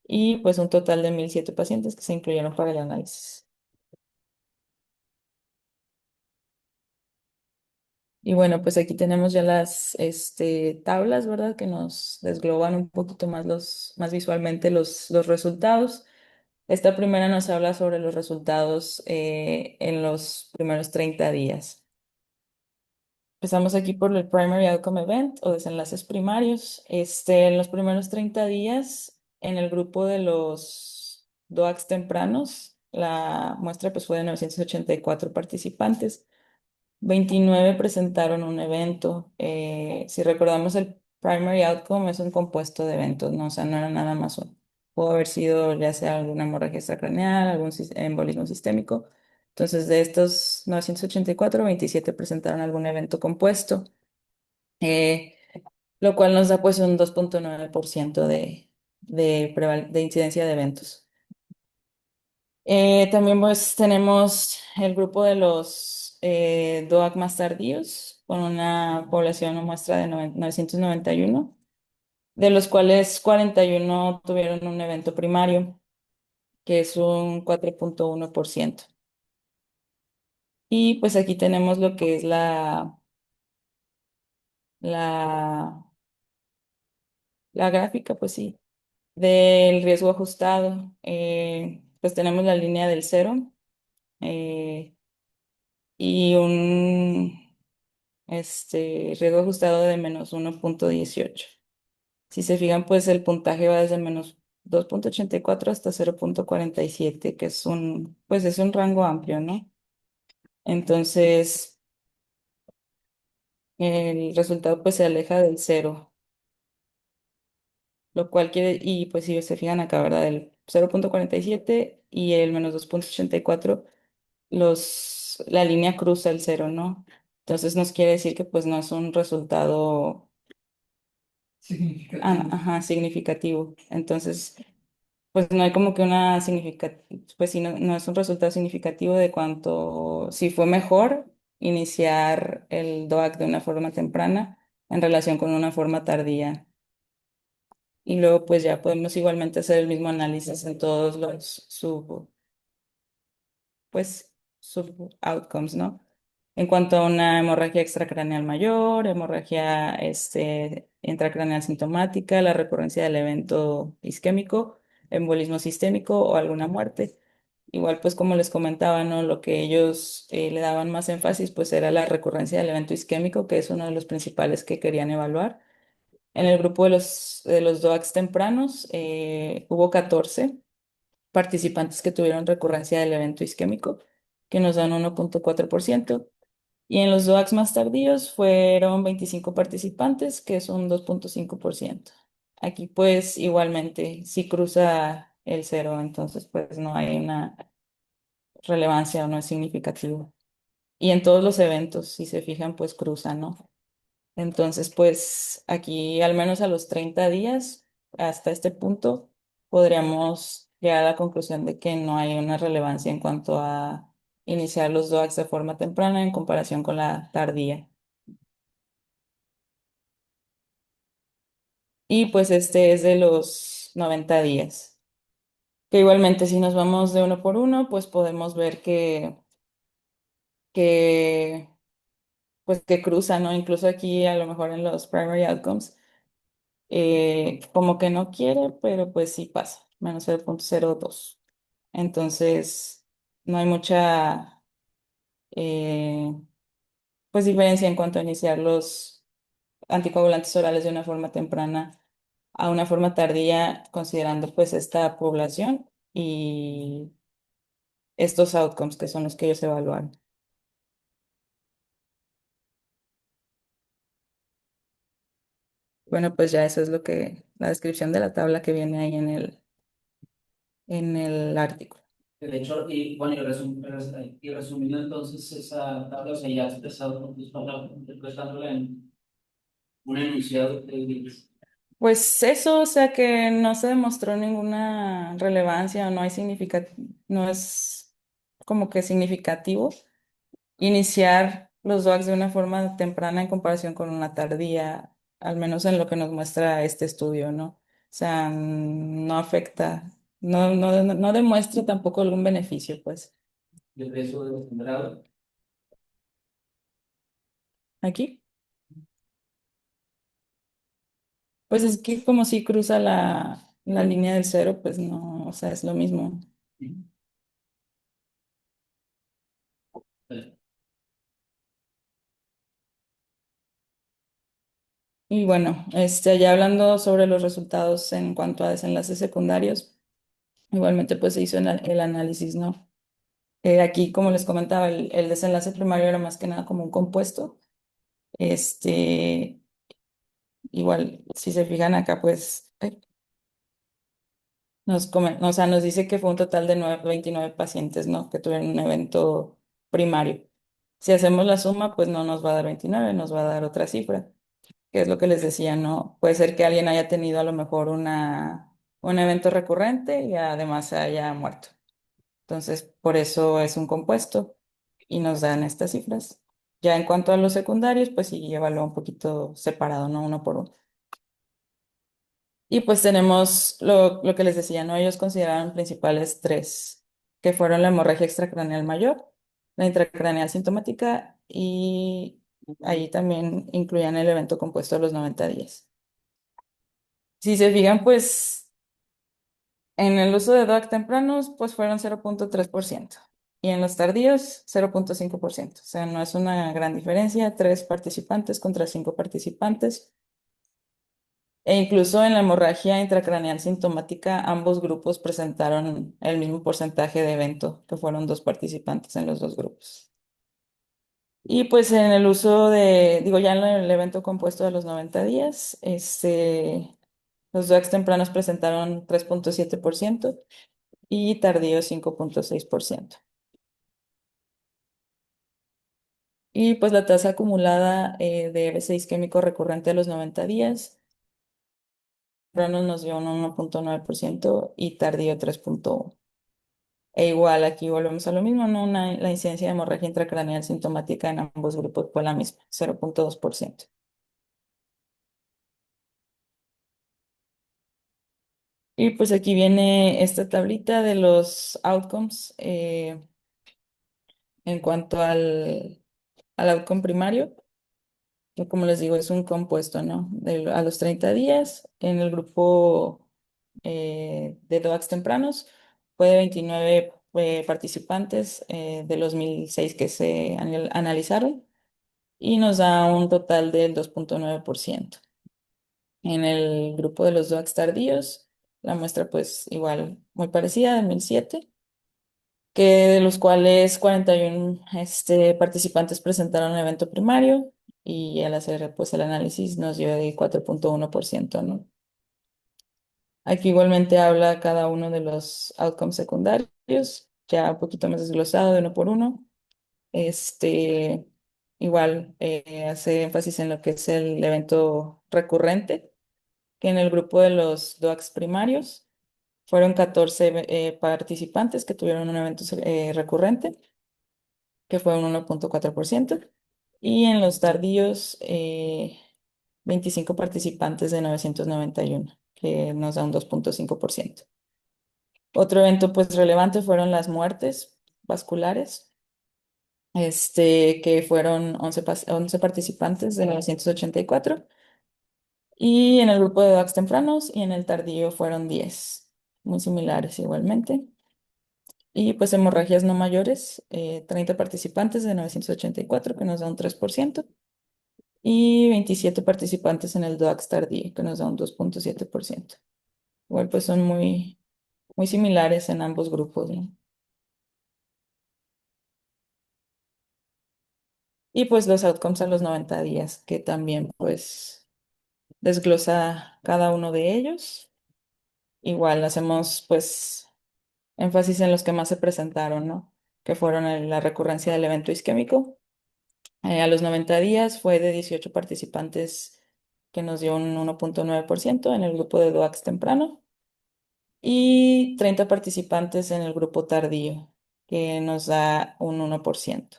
A: Y pues un total de 1.007 pacientes que se incluyeron para el análisis. Y bueno, pues aquí tenemos ya las tablas, ¿verdad? Que nos desgloban un poquito más más visualmente los resultados. Esta primera nos habla sobre los resultados en los primeros 30 días. Empezamos aquí por el Primary Outcome Event o desenlaces primarios. En los primeros 30 días, en el grupo de los DOACs tempranos, la muestra pues, fue de 984 participantes. 29 presentaron un evento. Si recordamos, el primary outcome es un compuesto de eventos, ¿no? O sea, no era nada más uno. Pudo haber sido ya sea alguna hemorragia extracraneal, algún embolismo sistémico. Entonces, de estos 984, 27 presentaron algún evento compuesto, eh, lo cual nos da pues un 2.9% de incidencia de eventos. También pues tenemos el grupo de los DOAC más tardíos con una población o muestra de 991, de los cuales 41 tuvieron un evento primario, que es un 4.1%. Y pues aquí tenemos lo que es la, la gráfica, pues sí, del riesgo ajustado. Pues tenemos la línea del cero eh, y un riesgo ajustado de -1.18. Si se fijan, pues el puntaje va desde -2.84 hasta 0.47, que pues es un rango amplio, ¿no? Entonces, el resultado pues se aleja del cero. lo cual quiere, y pues si se fijan acá, ¿verdad? El 0,47 y el -2,84 la línea cruza el cero, ¿no? Entonces nos quiere decir que pues no es un resultado,
B: Significativo.
A: ajá, significativo. Entonces, pues no hay como que una pues sí, no es un resultado significativo de cuánto, si fue mejor iniciar el DOAC de una forma temprana en relación con una forma tardía. Y luego pues ya podemos igualmente hacer el mismo análisis en todos los pues, sub outcomes, ¿no? En cuanto a una hemorragia extracraneal mayor, hemorragia intracraneal sintomática, la recurrencia del evento isquémico, embolismo sistémico o alguna muerte. Igual, pues como les comentaba, ¿no? Lo que ellos le daban más énfasis, pues era la recurrencia del evento isquémico, que es uno de los principales que querían evaluar. En el grupo de los DOACs tempranos hubo 14 participantes que tuvieron recurrencia del evento isquémico, que nos dan 1,4%. Y en los DOACs más tardíos fueron 25 participantes, que es un 2,5%. Aquí pues igualmente si cruza el cero, entonces pues no hay una relevancia o no es significativo. Y en todos los eventos, si se fijan, pues cruza, ¿no? Entonces, pues aquí al menos a los 30 días, hasta este punto, podríamos llegar a la conclusión de que no hay una relevancia en cuanto a iniciar los DOACs de forma temprana en comparación con la tardía. Y pues este es de los 90 días, que igualmente si nos vamos de uno por uno, pues podemos ver que, pues que cruza, ¿no? Incluso aquí a lo mejor en los primary outcomes como que no quiere, pero pues sí pasa, -0,02. Entonces, no hay mucha eh, pues diferencia en cuanto a iniciar los anticoagulantes orales de una forma temprana a una forma tardía, considerando pues esta población y estos outcomes que son los que ellos evalúan. Bueno, pues ya eso es la descripción de la tabla que viene ahí en el artículo.
D: De hecho, y bueno, y resumiendo entonces esa tabla, o sea, ya has empezado con tus palabras, interpretándola en un enunciado que dices.
A: Pues eso, o sea que no se demostró ninguna relevancia o no es como que significativo iniciar los DOACs de una forma temprana en comparación con una tardía, al menos en lo que nos muestra este estudio, ¿no? O sea, no afecta, no demuestra tampoco algún beneficio, pues.
D: De peso de grado.
A: Aquí, pues es que como si cruza la línea del cero, pues no, o sea, es lo mismo. Y bueno, ya hablando sobre los resultados en cuanto a desenlaces secundarios, igualmente pues se hizo el análisis, ¿no? Aquí, como les comentaba, el desenlace primario era más que nada como un compuesto. Este, igual, si se fijan acá, pues o sea, nos dice que fue un total de 29 pacientes, ¿no? Que tuvieron un evento primario. Si hacemos la suma, pues no nos va a dar 29, nos va a dar otra cifra, que es lo que les decía, ¿no? Puede ser que alguien haya tenido a lo mejor un evento recurrente y además haya muerto. Entonces, por eso es un compuesto y nos dan estas cifras. Ya en cuanto a los secundarios, pues sí, evalúa un poquito separado, ¿no? Uno por uno. Y pues tenemos lo que les decía, ¿no? Ellos consideraron principales tres, que fueron la hemorragia extracraneal mayor, la intracraneal sintomática y ahí también incluían el evento compuesto de los 90 días. Si se fijan, pues en el uso de DOAC tempranos, pues fueron 0,3%. Y en los tardíos, 0,5%. O sea, no es una gran diferencia, 3 participantes contra 5 participantes. E incluso en la hemorragia intracraneal sintomática, ambos grupos presentaron el mismo porcentaje de evento, que fueron 2 participantes en los dos grupos. Y pues en el uso digo, ya en el evento compuesto de los 90 días, Los DOACs tempranos presentaron 3,7% y tardíos 5,6%. Y pues la tasa acumulada de ese isquémico recurrente a los 90 días, tempranos nos dio un 1,9% y tardío 3,1%. E igual aquí volvemos a lo mismo, ¿no? La incidencia de hemorragia intracraneal sintomática en ambos grupos fue la misma, 0,2%. Y pues aquí viene esta tablita de los outcomes en cuanto al outcome primario, que como les digo es un compuesto, ¿no? A los 30 días, en el grupo de DOACs tempranos, fue de 29 participantes de los 1,006 que se analizaron y nos da un total del 2,9%. En el grupo de los DOACs tardíos, la muestra pues igual muy parecida, de 1,007, que de los cuales 41 participantes presentaron el evento primario y al hacer pues el análisis nos dio de 4,1%, ¿no? Aquí igualmente habla cada uno de los outcomes secundarios, ya un poquito más desglosado de uno por uno. Este, igual hace énfasis en lo que es el evento recurrente, que en el grupo de los DOACs primarios fueron 14 participantes que tuvieron un evento recurrente, que fue un 1,4%, y en los tardíos 25 participantes de 991, que nos da un 2,5%. Otro evento pues relevante fueron las muertes vasculares, que fueron 11 participantes de 984, y en el grupo de DAX tempranos y en el tardío fueron 10, muy similares igualmente. Y pues hemorragias no mayores, 30 participantes de 984 que nos da un 3%, y 27 participantes en el DOAX tardío, que nos da un 2,7%. Igual pues son muy, muy similares en ambos grupos, ¿no? Y pues los outcomes a los 90 días, que también pues desglosa cada uno de ellos. Igual hacemos pues énfasis en los que más se presentaron, ¿no? Que fueron la recurrencia del evento isquémico. A los 90 días fue de 18 participantes que nos dio un 1,9% en el grupo de DOAX temprano y 30 participantes en el grupo tardío, que nos da un 1%.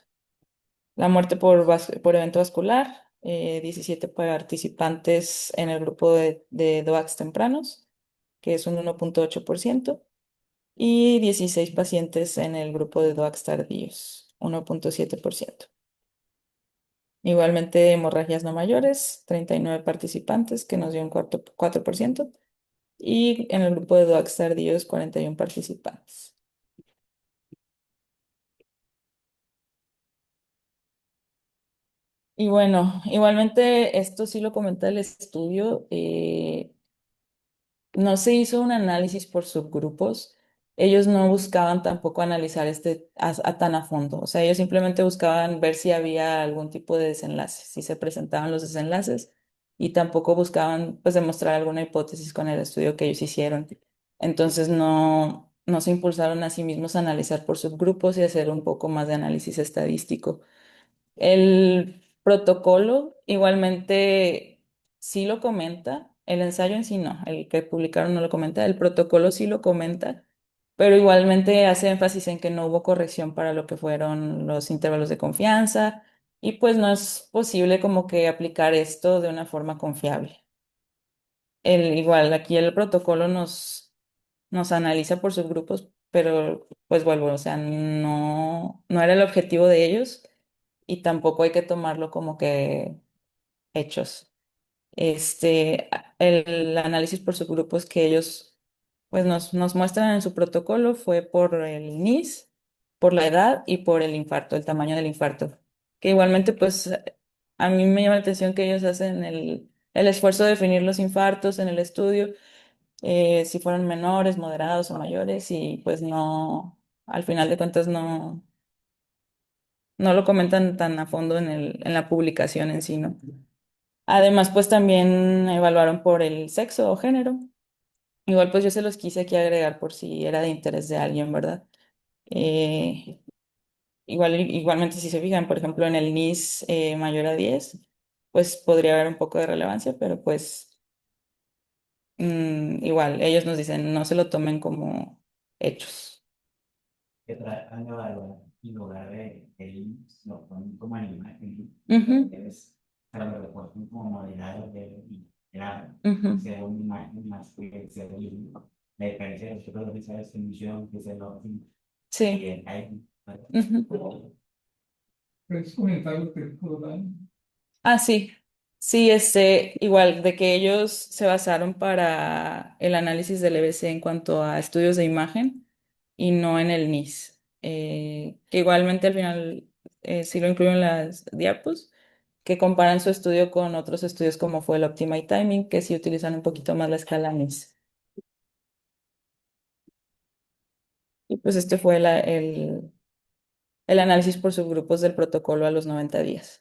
A: La muerte por evento vascular, 17 participantes en el grupo de DOAX tempranos, que es un 1,8%, y 16 pacientes en el grupo de DOAX tardíos, 1,7%. Igualmente, hemorragias no mayores, 39 participantes, que nos dio un 4%, y en el grupo de DOAX tardíos, 41 participantes. Y bueno, igualmente esto sí lo comenta el estudio. No se hizo un análisis por subgrupos. Ellos no buscaban tampoco analizar a tan a fondo. O sea, ellos simplemente buscaban ver si había algún tipo de desenlace, si se presentaban los desenlaces, y tampoco buscaban pues demostrar alguna hipótesis con el estudio que ellos hicieron. Entonces no se impulsaron a sí mismos a analizar por subgrupos y hacer un poco más de análisis estadístico. El protocolo igualmente sí lo comenta, el ensayo en sí no, el que publicaron no lo comenta, el protocolo sí lo comenta, pero igualmente hace énfasis en que no hubo corrección para lo que fueron los intervalos de confianza y pues no es posible como que aplicar esto de una forma confiable. Igual aquí el protocolo nos analiza por subgrupos, pero pues vuelvo, o sea, no era el objetivo de ellos y tampoco hay que tomarlo como que hechos. El análisis por subgrupos que ellos pues nos muestran en su protocolo fue por el NIS, por la edad y por el infarto, el tamaño del infarto. Que igualmente pues a mí me llama la atención que ellos hacen el esfuerzo de definir los infartos en el estudio, si fueron menores, moderados o mayores, y pues no, al final de cuentas no lo comentan tan a fondo en la publicación en sí, ¿no? Además, pues también evaluaron por el sexo o género. Igual, pues yo se los quise aquí agregar por si era de interés de alguien, ¿verdad? Eh, igualmente, si se fijan, por ejemplo, en el NIS mayor a 10 pues podría haber un poco de relevancia, pero pues igual, ellos nos dicen, no se lo tomen como hechos.
E: Que tratan de evaluar en lugar de links, lo ponen como en imagen,
A: Ujú,
E: es, pero lo reportan como modelados de grado,
A: ujú.
E: según imagen más que según la diferencia de los otros de esa definición que se lo y
A: Sí.
E: el ID.
A: Ujú.
B: ¿Puedes comentar lo que dijo Dani?
A: Ah, sí. Sí, igual, de que ellos se basaron para el análisis del EBC en cuanto a estudios de imagen y no en el NIS. Que igualmente al final sí lo incluyen en las diapos, que comparan su estudio con otros estudios como fue el Optima y Timing, que sí utilizan un poquito más la escala NIS. Y pues este fue el análisis por subgrupos del protocolo a los 90 días.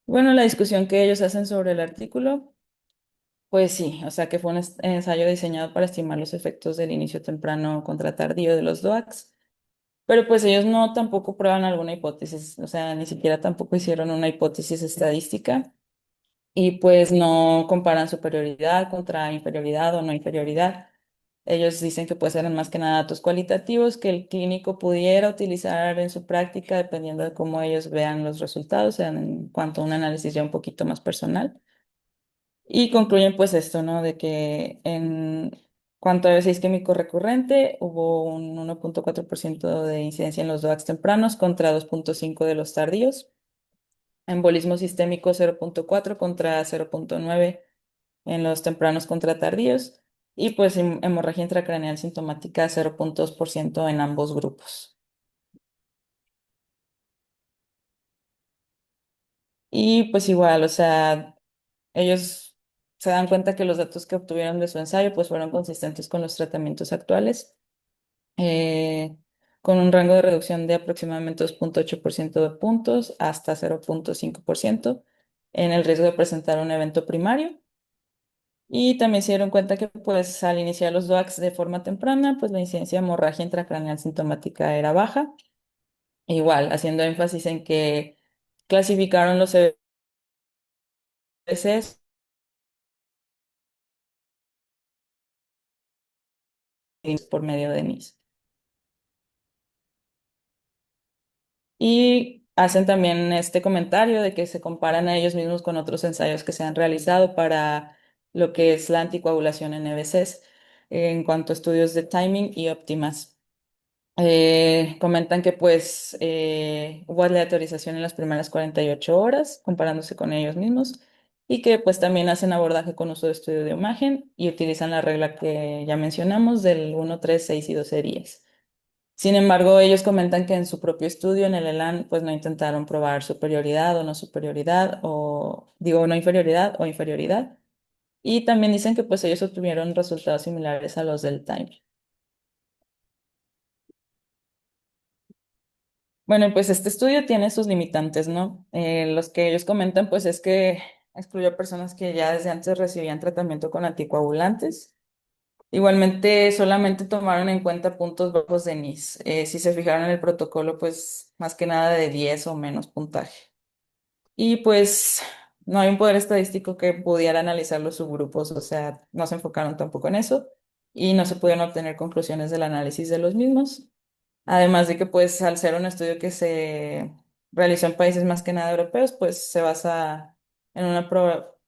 A: Bueno, la discusión que ellos hacen sobre el artículo. Pues sí, o sea que fue un ensayo diseñado para estimar los efectos del inicio temprano contra tardío de los DOACs, pero pues ellos no tampoco prueban alguna hipótesis, o sea, ni siquiera tampoco hicieron una hipótesis estadística y pues no comparan superioridad contra inferioridad o no inferioridad. Ellos dicen que pues eran más que nada datos cualitativos que el clínico pudiera utilizar en su práctica dependiendo de cómo ellos vean los resultados en cuanto a un análisis ya un poquito más personal. Y concluyen pues esto, ¿no? De que en cuanto a ejercicio isquémico recurrente, hubo un 1,4% de incidencia en los DOACs tempranos contra 2,5% de los tardíos. Embolismo sistémico 0,4 contra 0,9 en los tempranos contra tardíos. Y pues hemorragia intracraneal sintomática 0,2% en ambos grupos. Y pues igual, o sea, ellos se dan cuenta que los datos que obtuvieron de su ensayo pues fueron consistentes con los tratamientos actuales, eh, con un rango de reducción de aproximadamente 2,8% de puntos hasta 0,5% en el riesgo de presentar un evento primario. Y también se dieron cuenta que pues al iniciar los DOACs de forma temprana, pues la incidencia de hemorragia intracraneal sintomática era baja. Igual, haciendo énfasis en que clasificaron los EBCs por medio de NIS. Y hacen también este comentario de que se comparan a ellos mismos con otros ensayos que se han realizado para lo que es la anticoagulación en EBCs en cuanto a estudios de timing y óptimas. Comentan que pues hubo aleatorización en las primeras 48 horas comparándose con ellos mismos y que pues también hacen abordaje con uso de estudio de imagen y utilizan la regla que ya mencionamos del 1, 3, 6 y 12 días. Sin embargo, ellos comentan que en su propio estudio en el ELAN, pues no intentaron probar superioridad o no superioridad, o digo, no inferioridad o inferioridad. Y también dicen que pues ellos obtuvieron resultados similares a los del Time. Bueno, pues este estudio tiene sus limitantes, ¿no? Los que ellos comentan, pues es que excluyó a personas que ya desde antes recibían tratamiento con anticoagulantes. Igualmente, solamente tomaron en cuenta puntos bajos de NIS. Si se fijaron en el protocolo, pues más que nada de 10 o menos puntaje. Y pues no hay un poder estadístico que pudiera analizar los subgrupos, o sea, no se enfocaron tampoco en eso y no se pudieron obtener conclusiones del análisis de los mismos. Además de que pues al ser un estudio que se realizó en países más que nada europeos, pues se basa en una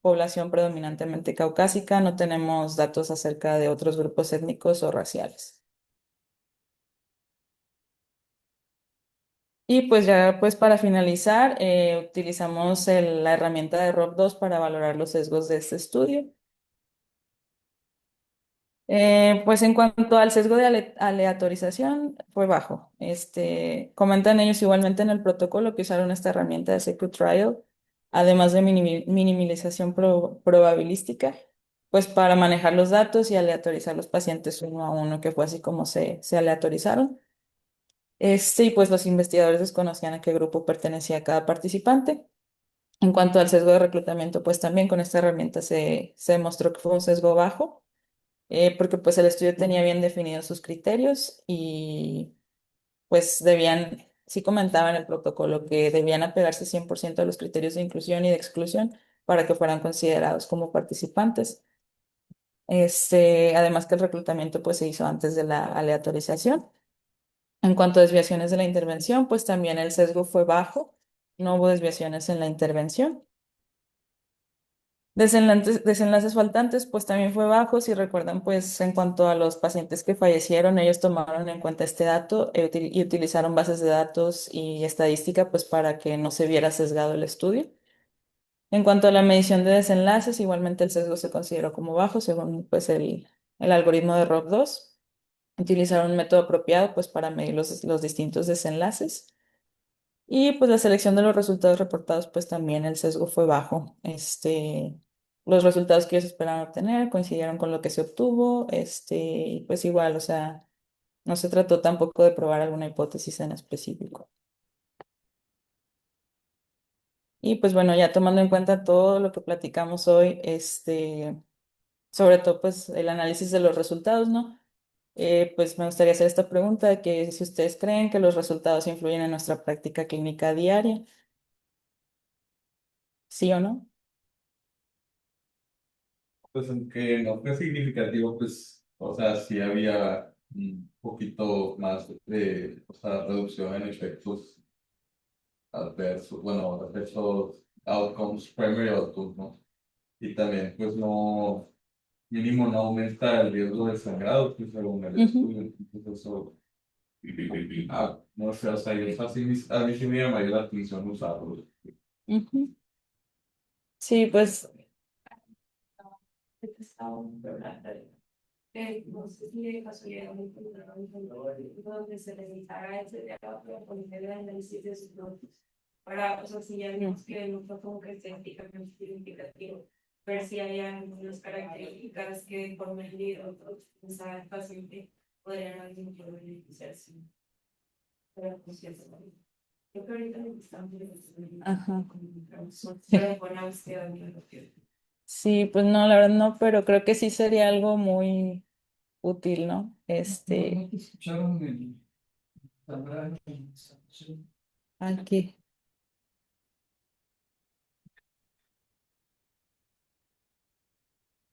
A: población predominantemente caucásica, no tenemos datos acerca de otros grupos étnicos o raciales. Y pues ya pues para finalizar, utilizamos la herramienta de ROP2 para valorar los sesgos de este estudio. Pues en cuanto al sesgo de aleatorización, fue bajo. Comentan ellos igualmente en el protocolo que usaron esta herramienta de Secret Trial, además de minimización probabilística, pues para manejar los datos y aleatorizar los pacientes uno a uno, que fue así como se aleatorizaron. Y pues los investigadores desconocían a qué grupo pertenecía cada participante. En cuanto al sesgo de reclutamiento, pues también con esta herramienta se demostró que fue un sesgo bajo, porque pues el estudio tenía bien definidos sus criterios y pues debían, sí comentaba en el protocolo que debían apegarse 100% a los criterios de inclusión y de exclusión para que fueran considerados como participantes. Además que el reclutamiento pues se hizo antes de la aleatorización. En cuanto a desviaciones de la intervención, pues también el sesgo fue bajo, no hubo desviaciones en la intervención. Desenlaces faltantes, pues también fue bajo. Si recuerdan, pues en cuanto a los pacientes que fallecieron, ellos tomaron en cuenta este dato y utilizaron bases de datos y estadística, pues para que no se viera sesgado el estudio. En cuanto a la medición de desenlaces, igualmente el sesgo se consideró como bajo según pues el algoritmo de ROB2. Utilizaron un método apropiado pues para medir los distintos desenlaces. Y pues la selección de los resultados reportados, pues también el sesgo fue bajo. Los resultados que ellos esperaban obtener coincidieron con lo que se obtuvo. Y pues igual, o sea, no se trató tampoco de probar alguna hipótesis en específico. Y pues bueno, ya tomando en cuenta todo lo que platicamos hoy, sobre todo pues el análisis de los resultados, ¿no? Pues me gustaría hacer esta pregunta, que si ustedes creen que los resultados influyen en nuestra práctica clínica diaria, ¿sí o no?
F: Pues aunque no fue significativo, pues, o sea, sí había un poquito más de, o sea, reducción en efectos adversos, bueno, efectos outcomes, primary outcomes, ¿no? Y también, pues, no, mínimo no aumenta el riesgo de sangrado, pues, según el
A: Ujú,
F: estudio, entonces eso, no sé, o sea, yo, a mí sí me llamaría la atención usarlo.
A: ujú. Sí, pues
C: No sé si de casualidad donde se realizara ese diagnóstico con el análisis de sus datos para, o sea, si ya vimos que no fue como que estéticamente significativo, ver si hay algunas características que por medir otros pensar el paciente podrían alguien poder beneficiarse. Pero pues sí, eso, yo creo que ahorita estamos
A: ajá.
C: pero con la búsqueda de la
A: Sí, pues no, la verdad no, pero creo que sí sería algo muy útil, ¿no?
B: ¿No te escucharon el Zambrano en esta ocasión?
A: Aquí,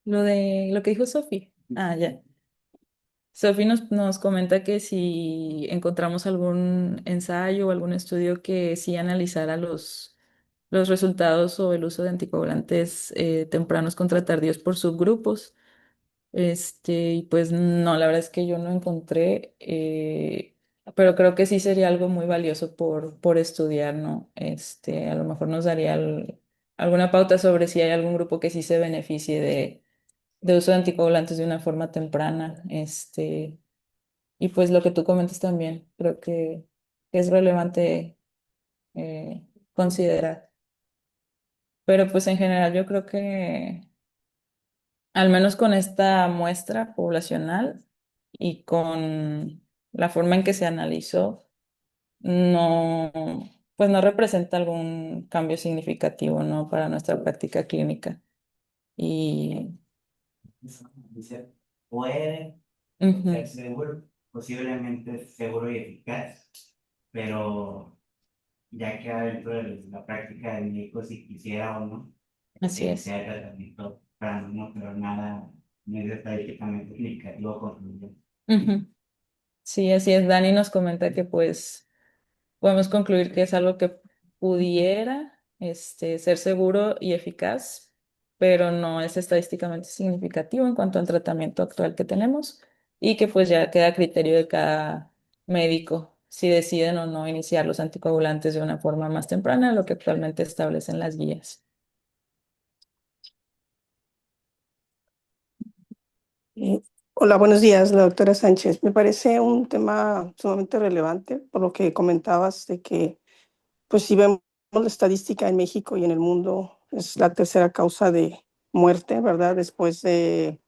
A: lo que dijo Sofi. Ah, ya. Sofi nos comenta que si encontramos algún ensayo o algún estudio que sí analizara los resultados o el uso de anticoagulantes tempranos contra tardíos por subgrupos. Y pues no, la verdad es que yo no encontré, pero creo que sí sería algo muy valioso por estudiar, ¿no? A lo mejor nos daría alguna pauta sobre si hay algún grupo que sí se beneficie de uso de anticoagulantes de una forma temprana. Y pues lo que tú comentas también, creo que es relevante considerar. Pero pues en general yo creo que al menos con esta muestra poblacional y con la forma en que se analizó, no, pues no representa algún cambio significativo, ¿no? Para nuestra práctica clínica. Y
E: Dice, puede
A: ujú,
E: ser seguro, posiblemente seguro y eficaz, pero ya queda dentro de la práctica del médico si quisiera o no
A: así es.
E: iniciar el tratamiento para no, pero nada, no es estadísticamente significativo concluyente.
A: Ujú. Sí, así es. Dani nos comenta que pues podemos concluir que es algo que pudiera ser seguro y eficaz, pero no es estadísticamente significativo en cuanto al tratamiento actual que tenemos y que pues ya queda a criterio de cada médico si deciden o no iniciar los anticoagulantes de una forma más temprana, lo que actualmente establecen las guías.
G: Eh, Hola, buenos días, la doctora Sánchez. Me parece un tema sumamente relevante por lo que comentabas de que, pues si vemos la estadística en México y en el mundo, es la tercera causa de muerte, ¿verdad? Después de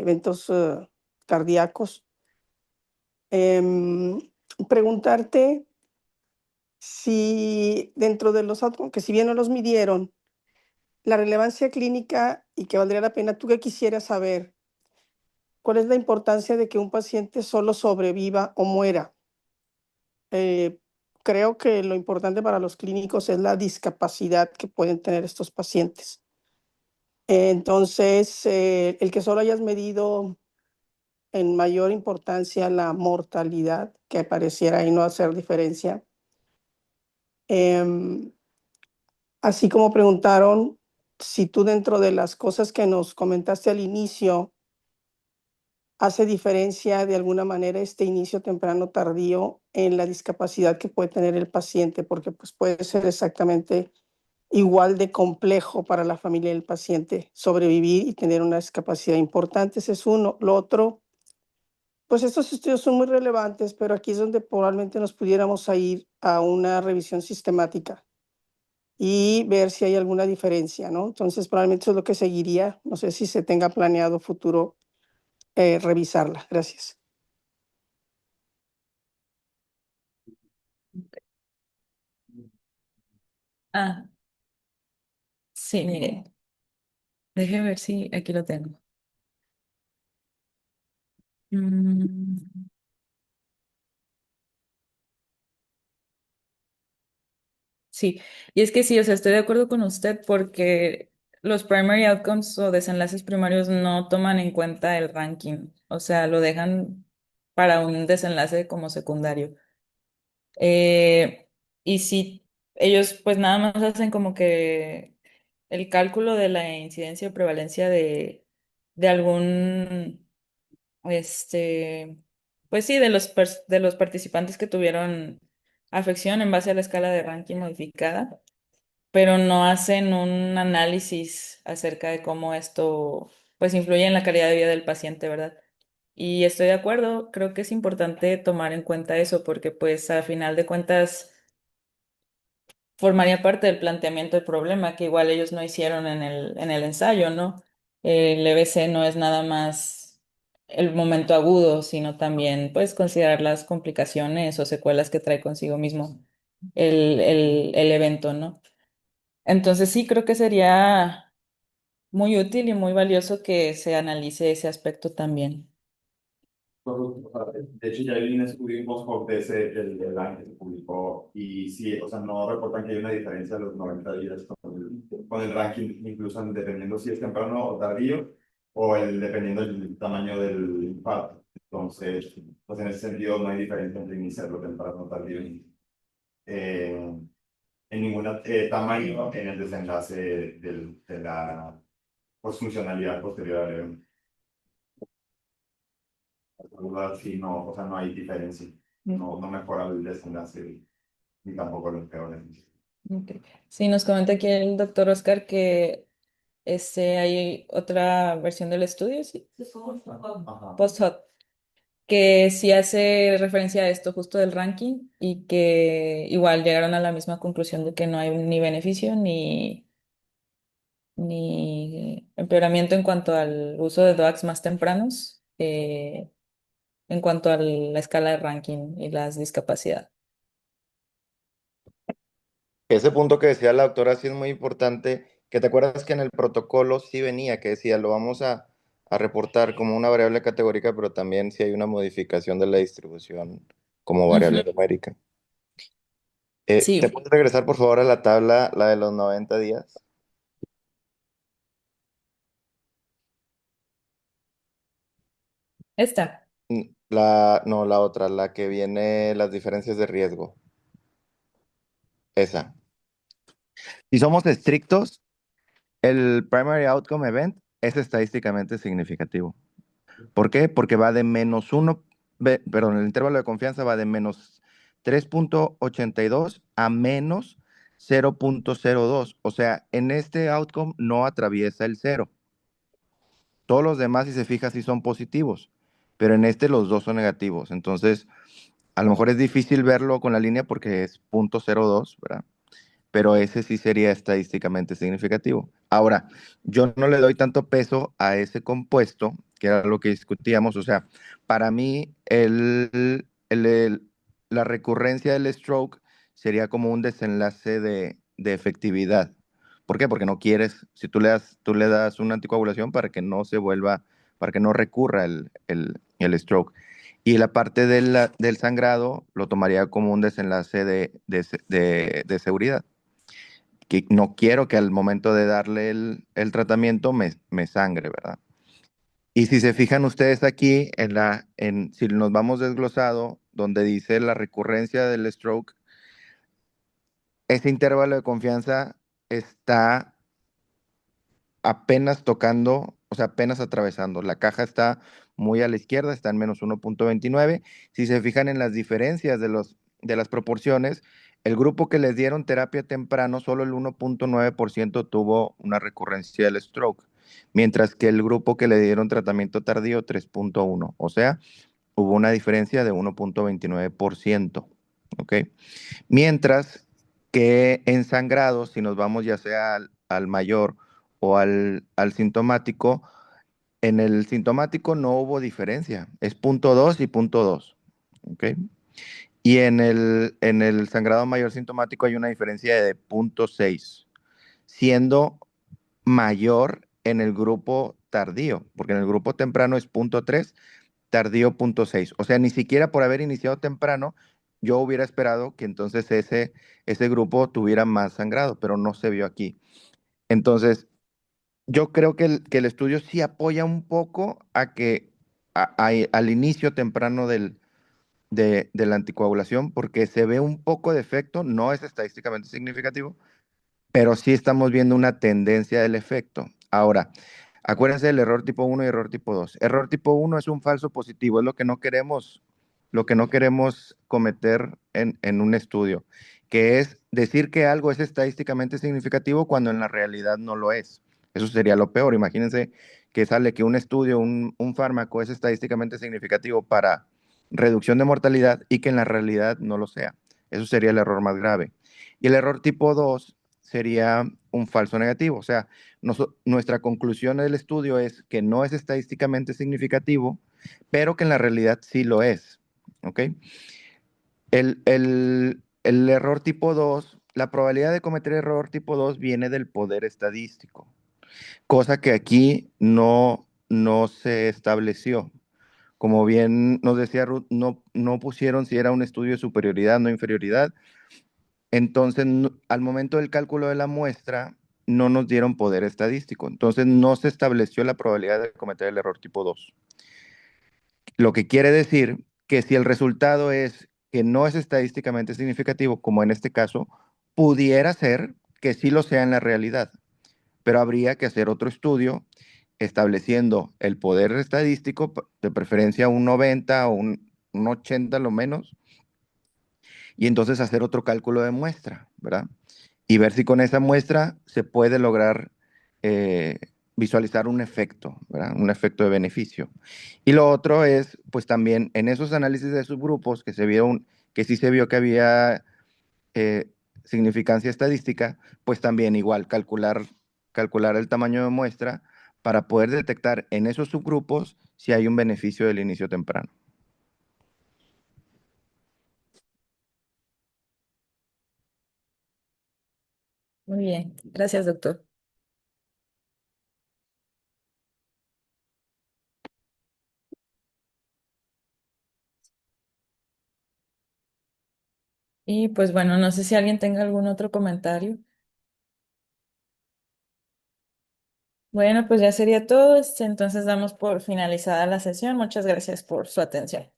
G: eventos cardíacos. Em, Preguntarte si dentro de los outcomes, que si bien no los midieron, la relevancia clínica y que valdría la pena, tú qué quisieras saber, ¿cuál es la importancia de que un paciente solo sobreviva o muera? Eh, Creo que lo importante para los clínicos es la discapacidad que pueden tener estos pacientes. Entonces, el que solo hayas medido en mayor importancia la mortalidad, que pareciera ahí no hacer diferencia. Em, Así como preguntaron si tú dentro de las cosas que nos comentaste al inicio, hace diferencia de alguna manera este inicio temprano tardío en la discapacidad que puede tener el paciente, porque pues puede ser exactamente igual de complejo para la familia del paciente sobrevivir y tener una discapacidad importante. Ese es uno. Lo otro, pues estos estudios son muy relevantes, pero aquí es donde probablemente nos pudiéramos ir a una revisión sistemática y ver si hay alguna diferencia, ¿no? Entonces, probablemente eso es lo que seguiría. No sé si se tenga planeado futuro revisarla. Gracias.
A: Ah, sí, mire, déjeme ver si aquí lo tengo. Mm, sí, y es que sí, o sea, estoy de acuerdo con usted porque los primary outcomes o desenlaces primarios no toman en cuenta el ranking, o sea, lo dejan para un desenlace como secundario. Eh, y si ellos pues nada más hacen como que el cálculo de la incidencia o prevalencia de algún, este, pues sí, de los participantes que tuvieron afección en base a la escala de ranking modificada, pero no hacen un análisis acerca de cómo esto pues influye en la calidad de vida del paciente, ¿verdad? Y estoy de acuerdo, creo que es importante tomar en cuenta eso porque pues a final de cuentas formaría parte del planteamiento del problema que igual ellos no hicieron en el ensayo, ¿no? El EBC no es nada más el momento agudo, sino también pues considerar las complicaciones o secuelas que trae consigo mismo el evento, ¿no? Entonces sí, creo que sería muy útil y muy valioso que se analice ese aspecto también.
H: De hecho, ya hay un estudio en post de ese, el año que se publicó, y sí, o sea, no reportan que hay una diferencia de los 90 días con el ranking, incluso dependiendo si es temprano o tardío, o dependiendo del tamaño del infarto. Entonces, pues en ese sentido no hay diferencia entre iniciarlo temprano o tardío en ningún tamaño en el desenlace de la pues, funcionalidad posterior al evento. Sí, no, o sea, no hay diferencia. No, no mejora el desenlace ni tampoco lo empeora.
A: Ok. Sí, nos comenta aquí el doctor Oscar que hay otra versión del estudio, sí,
H: Ajá.
A: post-hoc, que sí hace referencia a esto justo del ranking y que igual llegaron a la misma conclusión de que no hay ni beneficio ni empeoramiento en cuanto al uso de DOACs más tempranos, en cuanto a la escala de ranking y las discapacidades.
I: Ese punto que decía la doctora sí es muy importante, que te acuerdas que en el protocolo sí venía, que decía, lo vamos a reportar como una variable categórica, pero también si hay una modificación de la distribución como variable
A: Ujú.
I: numérica. ¿Te
A: Sí,
I: puedes regresar por favor a la tabla, la de los 90 días?
A: está.
I: No, la otra, la que viene las diferencias de riesgo. Esa. Si somos estrictos, el primary outcome event es estadísticamente significativo. ¿Por qué? Porque va de -1, perdón, el intervalo de confianza va de -3.82 a -0.02. O sea, en este outcome no atraviesa el cero. Todos los demás, si se fija, sí son positivos, pero en este los dos son negativos. Entonces, a lo mejor es difícil verlo con la línea porque es 0.02, ¿verdad? Pero ese sí sería estadísticamente significativo. Ahora, yo no le doy tanto peso a ese compuesto que era lo que discutíamos. O sea, para mí la recurrencia del stroke sería como un desenlace de efectividad. ¿Por qué? Porque no quieres, si tú le das una anticoagulación para que no se vuelva, para que no recurra el stroke. Y la parte del sangrado lo tomaría como un desenlace de seguridad. Que no quiero que al momento de darle el tratamiento me sangre, ¿verdad? Y si se fijan ustedes aquí, si nos vamos desglosado, donde dice la recurrencia del stroke, ese intervalo de confianza está apenas tocando, o sea, apenas atravesando. La caja está muy a la izquierda, está en menos 1.29. Si se fijan en las diferencias de las proporciones, el grupo que les dieron terapia temprano, solo el 1.9% tuvo una recurrencia del stroke, mientras que el grupo que le dieron tratamiento tardío, 3.1. O sea, hubo una diferencia de 1.29%. ¿Ok? Mientras que en sangrados, si nos vamos ya sea al mayor o al sintomático, en el sintomático no hubo diferencia, es punto 2 y punto 2. ¿Ok? Y en el sangrado mayor sintomático hay una diferencia de punto 6, siendo mayor en el grupo tardío, porque en el grupo temprano es punto 3, tardío punto 6. O sea, ni siquiera por haber iniciado temprano, yo hubiera esperado que entonces ese grupo tuviera más sangrado, pero no se vio aquí. Entonces, yo creo que el estudio sí apoya un poco a que al inicio temprano de la anticoagulación, porque se ve un poco de efecto, no es estadísticamente significativo, pero sí estamos viendo una tendencia del efecto. Ahora, acuérdense del error tipo 1 y error tipo 2. Error tipo 1 es un falso positivo, es lo que no queremos cometer en un estudio, que es decir que algo es estadísticamente significativo cuando en la realidad no lo es. Eso sería lo peor. Imagínense que sale que un estudio, un fármaco es estadísticamente significativo para reducción de mortalidad y que en la realidad no lo sea. Eso sería el error más grave. Y el error tipo 2 sería un falso negativo. O sea, nuestra conclusión del estudio es que no es estadísticamente significativo, pero que en la realidad sí lo es. ¿Ok? El error tipo 2, la probabilidad de cometer error tipo 2 viene del poder estadístico, cosa que aquí no se estableció. Como bien nos decía Ruth, no pusieron si era un estudio de superioridad, no inferioridad. Entonces, al momento del cálculo de la muestra, no nos dieron poder estadístico. Entonces, no se estableció la probabilidad de cometer el error tipo 2. Lo que quiere decir que si el resultado es que no es estadísticamente significativo, como en este caso, pudiera ser que sí lo sea en la realidad, pero habría que hacer otro estudio estableciendo el poder estadístico, de preferencia un 90 o un 80 lo menos, y entonces hacer otro cálculo de muestra, ¿verdad? Y ver si con esa muestra se puede lograr eh, visualizar un efecto, ¿verdad? Un efecto de beneficio. Y lo otro es, pues también en esos análisis de subgrupos que sí se vio que había eh, significancia estadística, pues también igual calcular el tamaño de muestra para poder detectar en esos subgrupos si hay un beneficio del inicio temprano.
A: Muy bien, gracias, doctor. Y pues bueno, no sé si alguien tenga algún otro comentario. Bueno, pues ya sería todo. Entonces damos por finalizada la sesión. Muchas gracias por su atención.